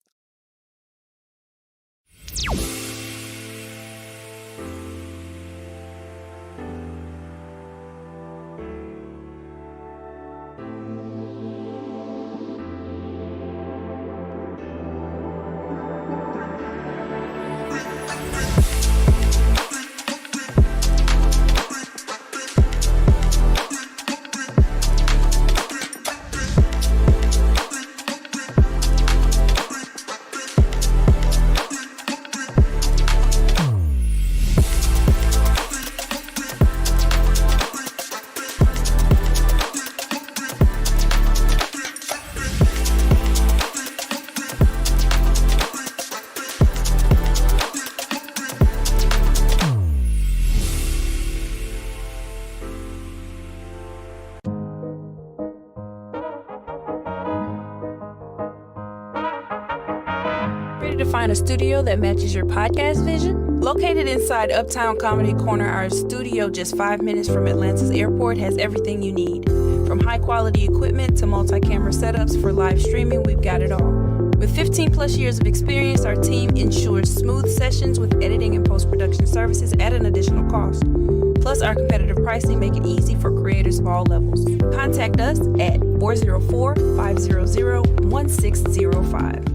Ready to find a studio that matches your podcast vision? Located inside Uptown Comedy Corner, our studio just 5 minutes from Atlanta's airport has everything you need. From high-quality equipment to multi-camera setups for live streaming, we've got it all. With 15 plus years of experience, our team ensures smooth sessions with editing and post-production services at an additional cost. Plus, our competitive pricing make it easy for creators of all levels. Contact us at 404-500-1605.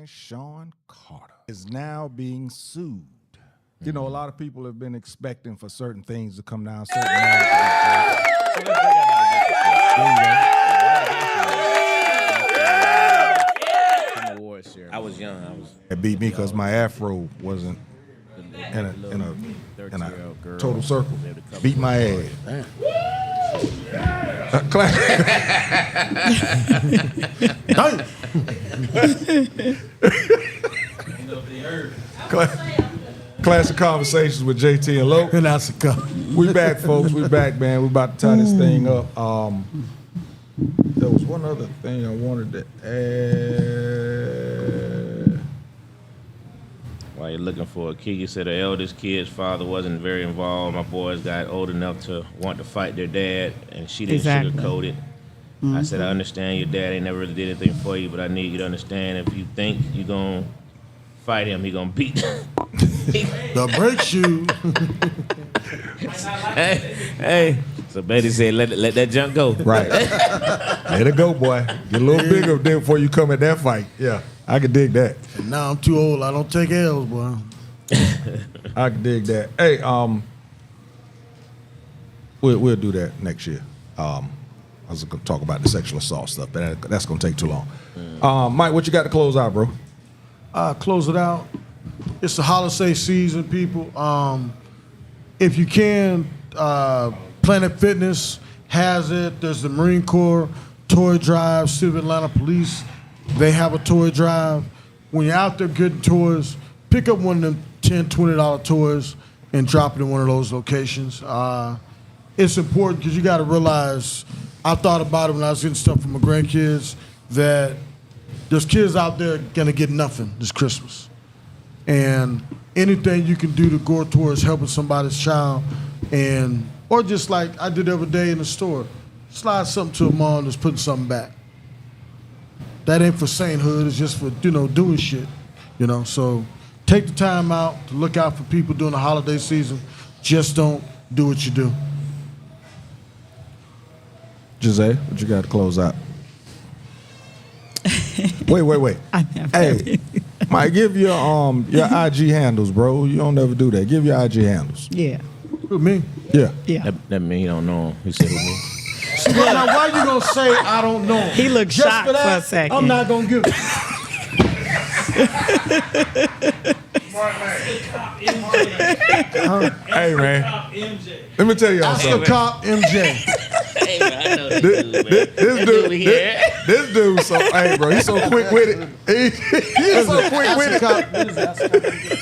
Sean Carter is now being sued. You know, a lot of people have been expecting for certain things to come down, certain names to be dropped. was young. It beat me because my afro wasn't in a 13-year-old girl. total circle. Beat my ass. Classic Conversations with Jae Tea and Lo. And that's a cup. We back, folks. We back, man. We about to tie this thing up. There was one other thing I wanted to add. While you're looking for a key, you said the eldest kid's father wasn't very involved. My boys got old enough to want to fight their dad, and she didn't sugarcoat it. I said, I understand your dad ain't never really did anything for you, but I need you to understand if you think you're going to fight him, he going to beat you. The brake shoe. Hey. So Betty said, let that junk go. Right. Let it go, boy. Get a little bigger there before you come at that fight. Yeah, I can dig that. And now I'm too old. I don't take L's, boy. I can dig that. Hey, we'll do that next year. I was going to talk about the sexual assault stuff, but that's going to take too long. Mike, what you got to close out, bro? Close it out. It's the holiday season, people. If you can, Planet Fitness has it. There's the Marine Corps toy drive, City of Atlanta Police. They have a toy drive. When you're out there getting toys, pick up one of them $10, $20 toys and drop it in one of those locations. It's important because you got to realize, I thought about it when I was getting stuff for my grandkids, that there's kids out there going to get nothing this Christmas. And anything you can do to go towards helping somebody's child, or just like I did the other day in the store, slide something to a mom that's putting something back. That ain't for sainthood, it's just for, doing shit. So take the time out to look out for people during the holiday season. Just don't do what you do. Gyzay, what you got to close out? Wait. I never. Hey, Mike, give your IG handles, bro. You don't never do that. Give your IG handles. Yeah. Who, me? Yeah. That mean he don't know him. He said who me? Now, why you gonna say I don't know? He looked Just shocked for, that, for a second. I'm not gonna give it. Hey, man. Let me tell y'all Ask something. the cop, MJ. Hey, man, I know this dude, man. This dude, so hey, bro, he's so quick with it. He's so quick with it.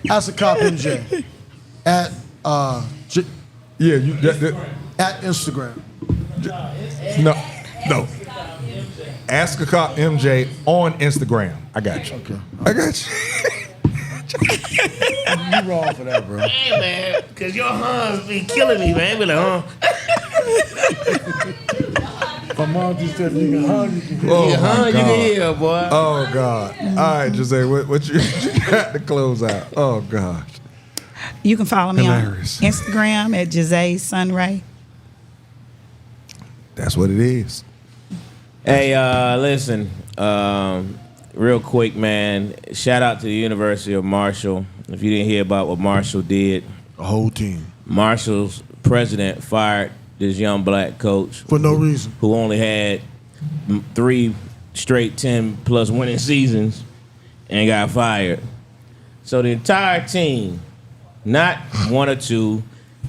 Ask the cop, MJ. At at Instagram. No. Ask a cop MJ on Instagram. I got you. Okay. I got you. You wrong for that, bro. Hey, man, because your huns be killing me, man. Be like, My mom just said you can hug, you can Oh, you my can God. hear, boy. Oh, God. All right, Gyzay, what you got to close out? Oh, gosh. You can follow me Hilarious. on Instagram at Gyzay Sunray. That's what it is. Hey, listen, real quick, man. Shout out to the University of Marshall. If you didn't hear about what Marshall did, the whole team. Marshall's president fired this young black coach For no reason. who only had 3 straight 10-plus winning seasons and got fired. So the entire team, not 1 or 2,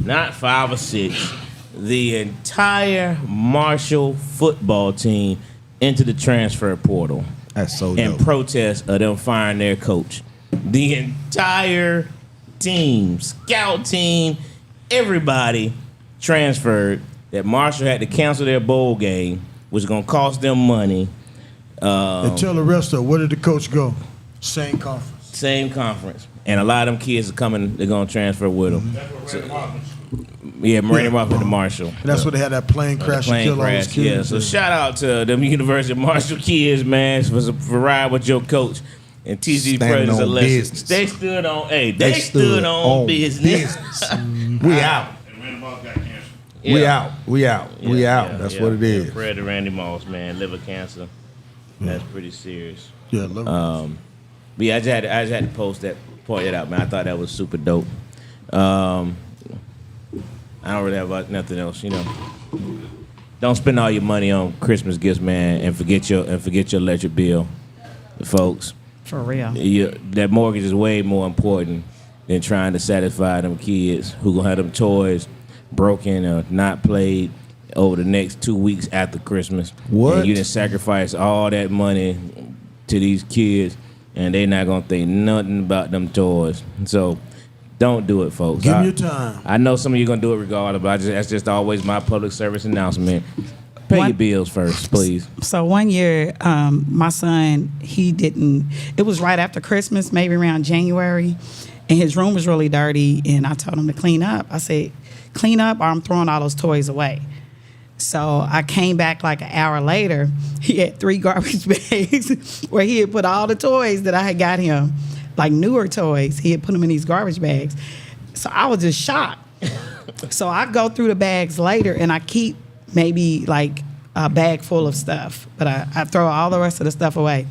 not 5 or 6, the entire Marshall football team into the transfer portal That's so in dope. protest of them firing their coach. The entire team, scout team, everybody transferred. That Marshall had to cancel their bowl game, which was going to cost them money. And tell the rest of it, where did the coach go? Same conference. Same conference. And a lot of them kids are coming, they're going to transfer with them. Marine Markham to Marshall. And that's where they had that plane crash and Plane kill all those crash, kids. yeah. So shout out to them University of Marshall kids, man, for riding with your coach. And TG Standing Predators on are lesson. business. They stood on, they stood on business. We out. Yeah. We out. That's what it is. Fred to Randy Moss, man, liver cancer. That's pretty serious. Yeah, love it. But yeah, I just had to point that out, man. I thought that was super dope. I don't really have nothing else, Don't spend all your money on Christmas gifts, man, and forget your electric bill. folks. For real. That mortgage is way more important than trying to satisfy them kids who gonna have them toys broken or not played over the next 2 weeks after Christmas. What? And you done sacrifice all that money to these kids, and they not gonna think nothing about them toys. So don't do it, folks. Give me your time. I know some of you gonna do it regardless, but that's just always my public service announcement. Pay your bills first, please. So one year, my son, it was right after Christmas, maybe around January, and his room was really dirty, and I told him to clean up. I said, clean up or I'm throwing all those toys away. So I came back like an hour later, he had 3 garbage bags where he had put all the toys that I had got him, like newer toys. He had put them in these garbage bags. So I was just shocked. So I go through the bags later, and I keep maybe like a bag full of stuff, but I throw all the rest of the stuff away.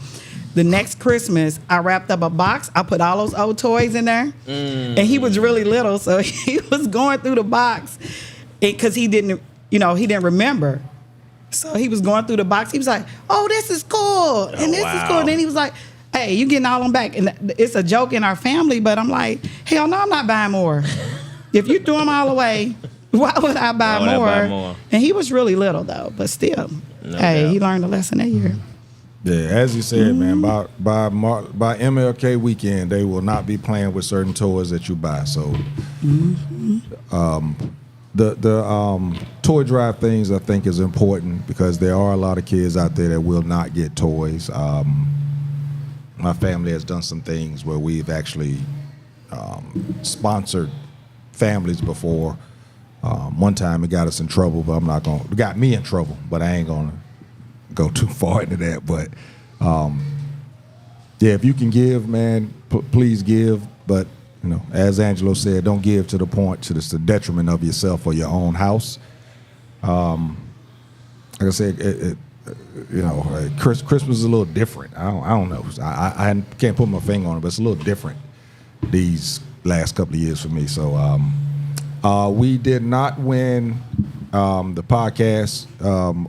The next Christmas, I wrapped up a box. I put all those old toys in there, and he was really little, so he was going through the box because he didn't remember. So he was going through the box. He was like, "Oh, this is cool, and this is cool." And then he was like, "Hey, you getting all them back?" And it's a joke in our family, but I'm like, "Hell no, I'm not buying more. If you threw them all away, why would I buy more?" And he was really little though, but still, he learned a lesson that year. Yeah, as you said, man, by MLK weekend, they will not be playing with certain toys that you buy. So, the toy drive things I think is important because there are a lot of kids out there that will not get toys. My family has done some things where we've actually sponsored families before. One time it got us in trouble, but it got me in trouble, but I ain't gonna go too far into that. But if you can give, man, please give. But as Angelo said, don't give to the point to the detriment of yourself or your own house. Like I said, Christmas is a little different. I don't know. I can't put my finger on it, but it's a little different these last couple of years for me. So we did not win the podcast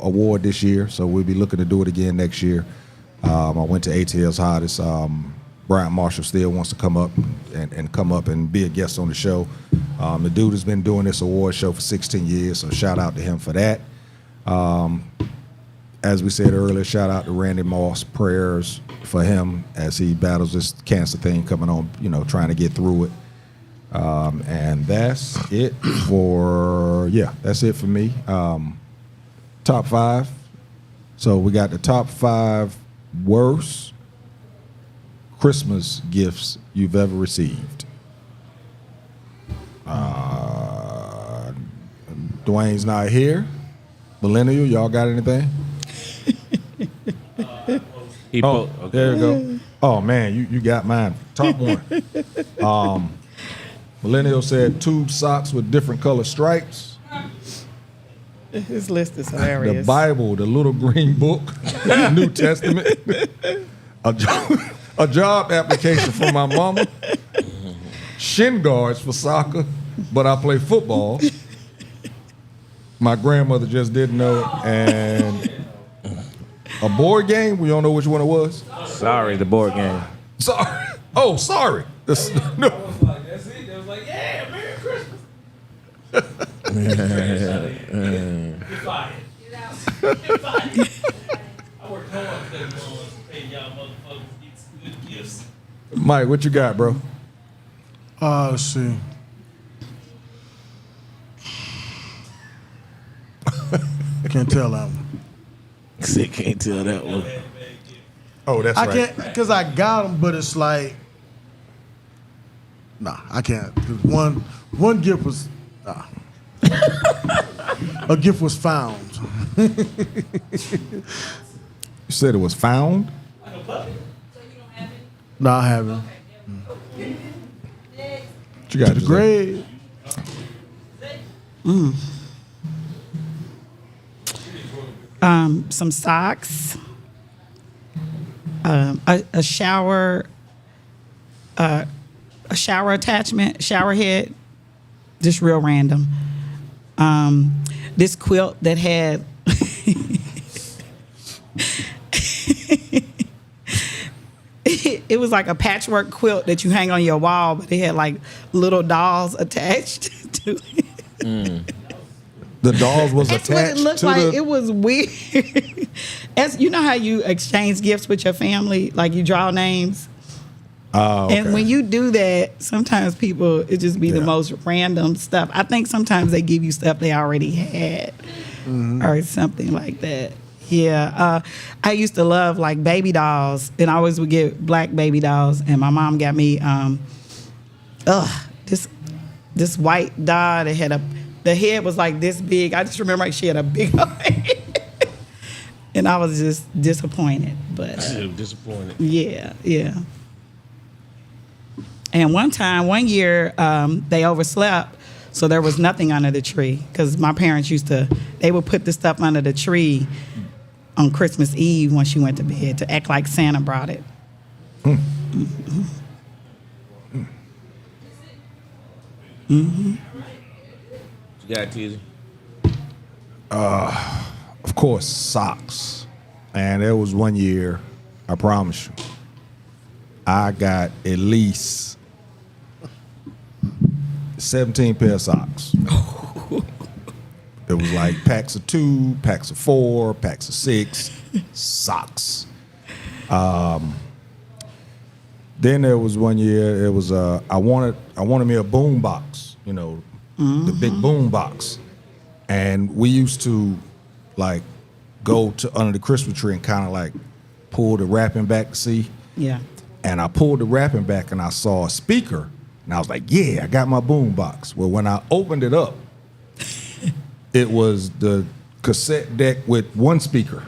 award this year, so we'll be looking to do it again next year. I went to ATL's Hottest. Brian Marshall still wants to come up and be a guest on the show. The dude has been doing this award show for 16 years, so shout out to him for that. As we said earlier, shout out to Randy Moss. Prayers for him as he battles this cancer thing coming on, trying to get through it. And that's it for me. Top 5. So we got the top 5 worst Christmas gifts you've ever received. Dwayne's not here. Millennial, y'all got anything? There you go. Oh man, you got mine. Top 1. Millennial said tube socks with different color stripes. His list is hilarious. The Bible, the little green book, New Testament. A job application for my mama. Shin guards for soccer, but I play football. My grandmother just didn't know. And a board game. We don't know which one it was. Sorry, the board game. Sorry. Oh, sorry. No. That's it. They was like, yeah, Merry Christmas. You're fired. Get fired. I worked hard today to pay y'all motherfuckers get some good gifts. Mike, what you got, bro? Let's see. Can't tell that one. Can't tell that one. Oh, that's right. I can't, because I got them, but it's like, nah, I can't. 'Cause one gift was, a gift was found. You said it was found? Like a puppy? No, I haven't. What you got? The grade. Some socks, a shower attachment, shower head, just real random. This quilt that had it was like a patchwork quilt that you hang on your wall, but it had like little dolls attached to it. The dolls was That's attached what it looked to like. the. It was weird. As you know how you exchange gifts with your family, like you draw names. Oh, okay. And when you do that, sometimes people, it just be the Yeah. most random stuff. I think sometimes they give you stuff they already had or something like that. Yeah. I used to love like baby dolls, and I always would get black baby dolls. And my mom got me this white doll that had the head was like this big. I just remember she had a big head. And I was just disappointed. But I'm disappointed. yeah. And one year, they overslept, so there was nothing under the tree. Because my parents they would put the stuff under the tree on Christmas Eve when she went to bed to act like Santa brought it. You got Tizzy? Of course, socks. And there was one year, I promise you, I got at least 17 pair of socks. It was like packs of 2, packs of 4, packs of 6 socks. Then there was one year. It was I wanted me a boom box, the big boom box, and we used to like go to under the Christmas tree and kind of like pull the wrapping back to see. Yeah. And I pulled the wrapping back and I saw a speaker, and I was like, "Yeah, I got my boom box." Well, when I opened it up, it was the cassette deck with one speaker.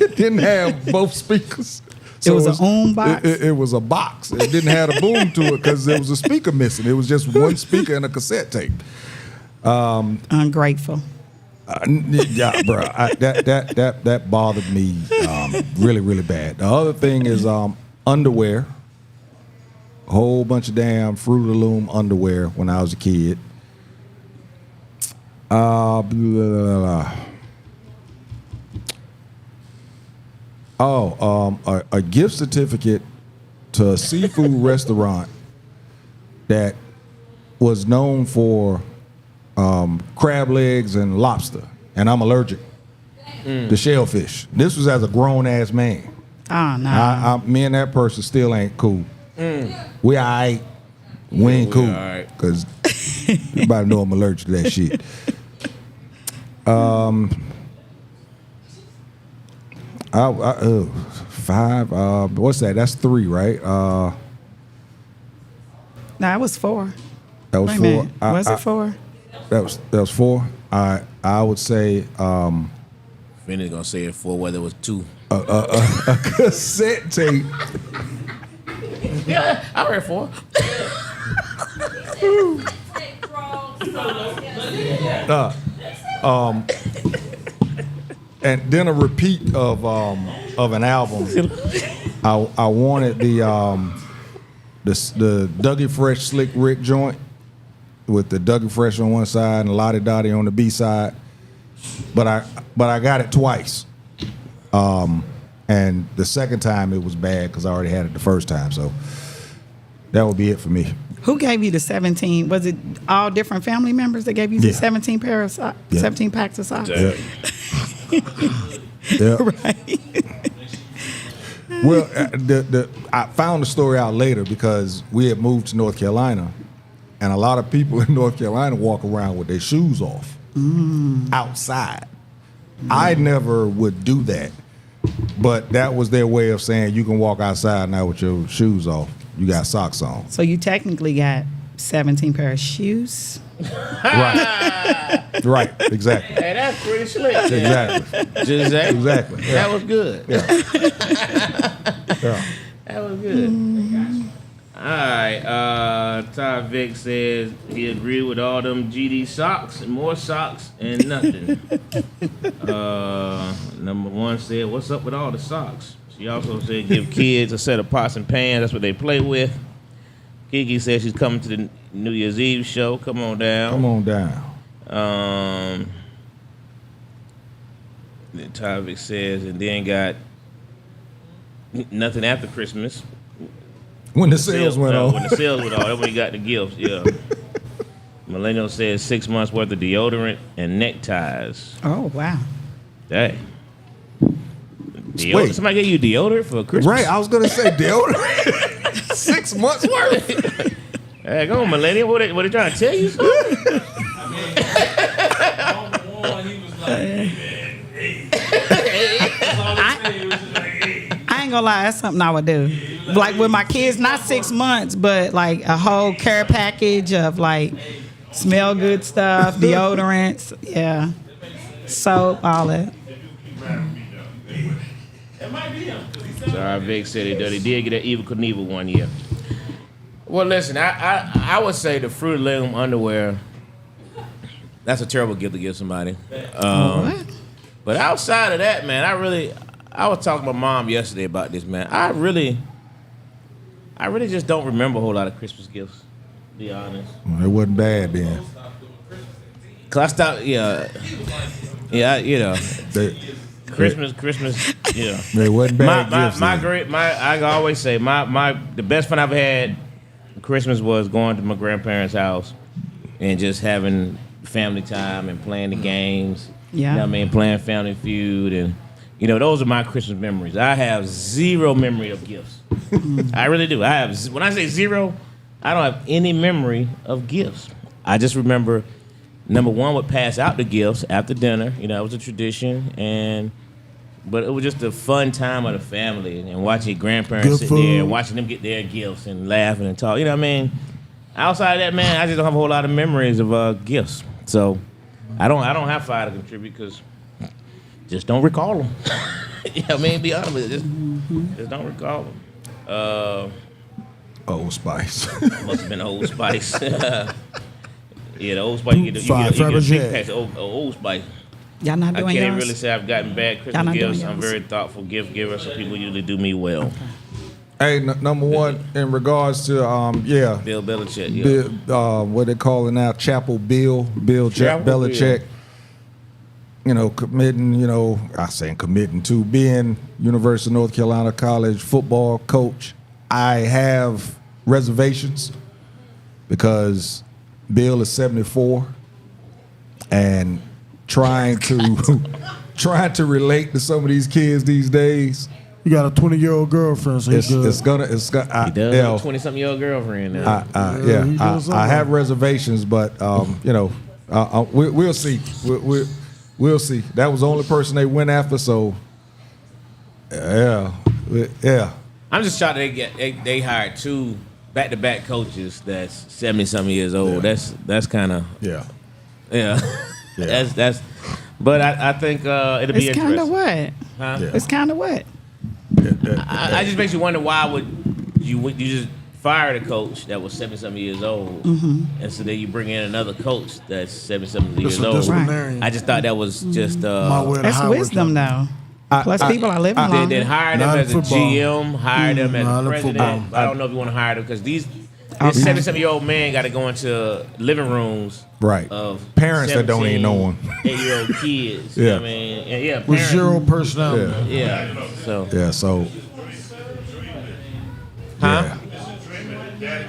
It didn't have both speakers. It was a boom box? It was a box. It didn't have a boom to it because there was a speaker missing. It was just one speaker and a cassette tape. Ungrateful. Yeah, bro. That bothered me really, really bad. The other thing is underwear. A whole bunch of damn Fruit of the Loom underwear when I was a kid. Blah, blah, blah. A gift certificate to a seafood restaurant that was known for crab legs and lobster, and I'm allergic to shellfish. This was as a grown ass man. Oh no. Me and that person still ain't cool. We all right. We ain't cool all right. because everybody know I'm allergic to that shit. Five. What's that? That's 3, right? No, it was 4. That was Wait a 4. minute. Was it 4? That was 4. I would say Finney's gonna say it for whether it was 2. a cassette tape. Yeah, I read 4. And then a repeat of an album. I wanted the Dougie Fresh Slick Rick joint with the Dougie Fresh on one side and Lottie Dottie on the B side, but I got it twice, and the second time it was bad because I already had it the first time. So that would be it for me. Who gave you the 17? Was it all different family members that gave you the Yeah. 17 pair of socks? Yeah. 17 packs of socks? Yeah. Yeah. Right. Well, I found the story out later because we had moved to North Carolina, and a lot of people in North Carolina walk around with their shoes off outside. I never would do that, but that was their way of saying you can walk outside now with your shoes off. You got socks on. So you technically got 17 pair of shoes. Right. Right. Exactly. Hey, that's pretty slick. Exactly. Gyzay. Exactly. Yeah. That was good. Yeah. That was good. All right. Ty Vic says he agreed with all them GD socks and more socks and nothing. Number 1 said, "What's up with all the socks?" She also said, "Give kids a set of pots and pans. That's what they play with." Kiki says she's coming to the New Year's Eve show. Come on down. Come on down. Then Ty Vic says, and then got Nothing after Christmas. When the sales went on. When the sales went on, that's when you got the gifts. Yeah. Millennial says 6 months worth of deodorant and neckties. Oh, wow. Dang. Wait. Somebody gave you deodorant for Christmas? Right, I was gonna say deodorant. 6 months worth. Hey, go on, Millennial. What they trying to tell you? On one, he was like, hey, man, hey. That's all he said. He was just like, hey. I ain't gonna lie, that's something I would do. Like with my kids, not 6 months, but like a whole care package of like smell good stuff, deodorants, yeah, soap, all that. It might be him. Sorry, Vic said he did get an Evil Knievel one year. Well, listen, I would say the Fruit of the Loom underwear, that's a terrible gift to give somebody. What? But outside of that, man, I was talking to my mom yesterday about this, man. I really just don't remember a whole lot of Christmas gifts, to be honest. Well, it wasn't bad then. Cause I stopped, yeah, you know, Christmas, yeah. It wasn't bad gifts. I always say the best fun I've had Christmas was going to my grandparents' house and just having family time and playing the games. Yeah. You know what I mean? Playing Family Feud and, you know, those are my Christmas memories. I have zero memory of gifts. I really do. When I say zero, I don't have any memory of gifts. I just remember, number one, would pass out the gifts after dinner. You know, it was a tradition, but it was just a fun time of the family and watching your grandparents sit there and watching them get their gifts and laughing and talk. You know what I mean? Outside of that, man, I just don't have a whole lot of memories of gifts. So I don't have fire to contribute because just don't recall them. You know what I mean? Be honest with you. Just don't recall them. Old Spice. Must have been Old Spice. Yeah, the Old Spice. You get a big pack of Old Spice. Y'all not I doing can't yours? really say I've gotten bad Y'all Christmas not doing gifts. I'm yours? very thoughtful gift giver, so people usually do me well. Okay. Hey, number one, in regards to Bill Belichick, yeah. Bill, what they call it now, Chapel Bill Chapel Belichick. You know, committing to being University of North Carolina College football coach. I have reservations because Bill is 74 and trying to relate to some of these kids these days. You got a 20-year-old girlfriend, so It's gonna. He does have a 20-something-year-old girlfriend now. I have reservations, but we'll see. We'll see. That was the only person they went after, so yeah. I'm just shocked they hired two back-to-back coaches that's 70-something years old. Yeah. That's kind of Yeah. That's. But I think it'll be It's interesting. kind of what? Huh? Yeah. It's kind of what? I just makes you wonder why would you just fire the coach that was 70-something years old, and so then you bring in another coach that's 70-something years It's a old. disciplinarian. I just thought that was just My way to That's highway wisdom, traffic. though. Plus, people are living longer. Then hire them Not as a football. GM, hire them as Not a in president. football. I don't know if you want to hire them because this Okay. 70-something-year-old man got to go into living rooms Right. of Parents that don't even know him. 8-year-old kids. Yeah. You know what I mean? And yeah, With parents. zero personality. Yeah. Yeah. So. Yeah. So. Huh? Yeah.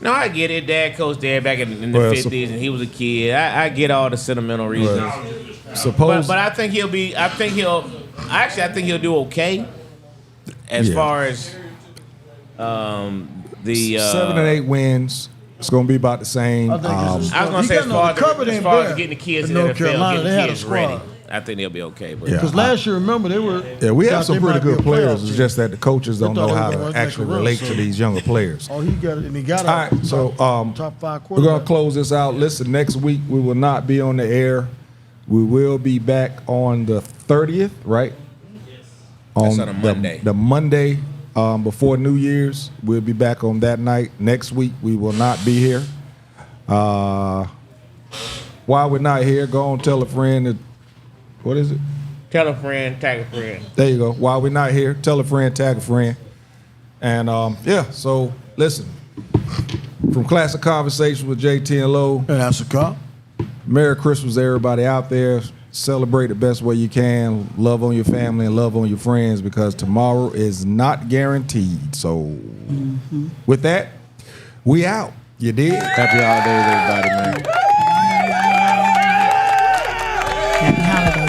No, I get it. Dad coached there back in the Well, 50s, and he was a kid. I get all the sentimental reasons. Suppose. But I think he'll do okay as Yeah. far as the 7 and 8 wins. It's gonna be about the same. I think it's I was gonna He say got as no far covered as in far as there. getting the kids In in the North NFL, Carolina, they getting had the a kids squad. ready. I think they'll be okay. But Yeah. Because last year, remember, they were. Yeah, we have thought some they pretty might be good a players. playoff It's team. just that the coaches don't They thought know they how were to gonna actually make a run, relate so- to these younger players. Oh, he got it, and he got All right, so top 5 we're gonna quarterback. close this out. Listen, next week we will not be on the air. We will be back on the 30th, right? That's on a Monday. The Monday before New Year's. We'll be back on that night. Next week we will not be here. While we're not here, go on tell a friend that. What is it? tell a friend, tag a friend. There you go. While we're not here, tell a friend, tag a friend. And so listen. From Classic Konversations with Jae Tea and Lo. And that's a cop. Merry Christmas to everybody out there. celebrate the best way you can, love on your family and love on your friends, because tomorrow is not guaranteed. So with that, we out. You did? Happy holidays, everybody, man. Happy holidays.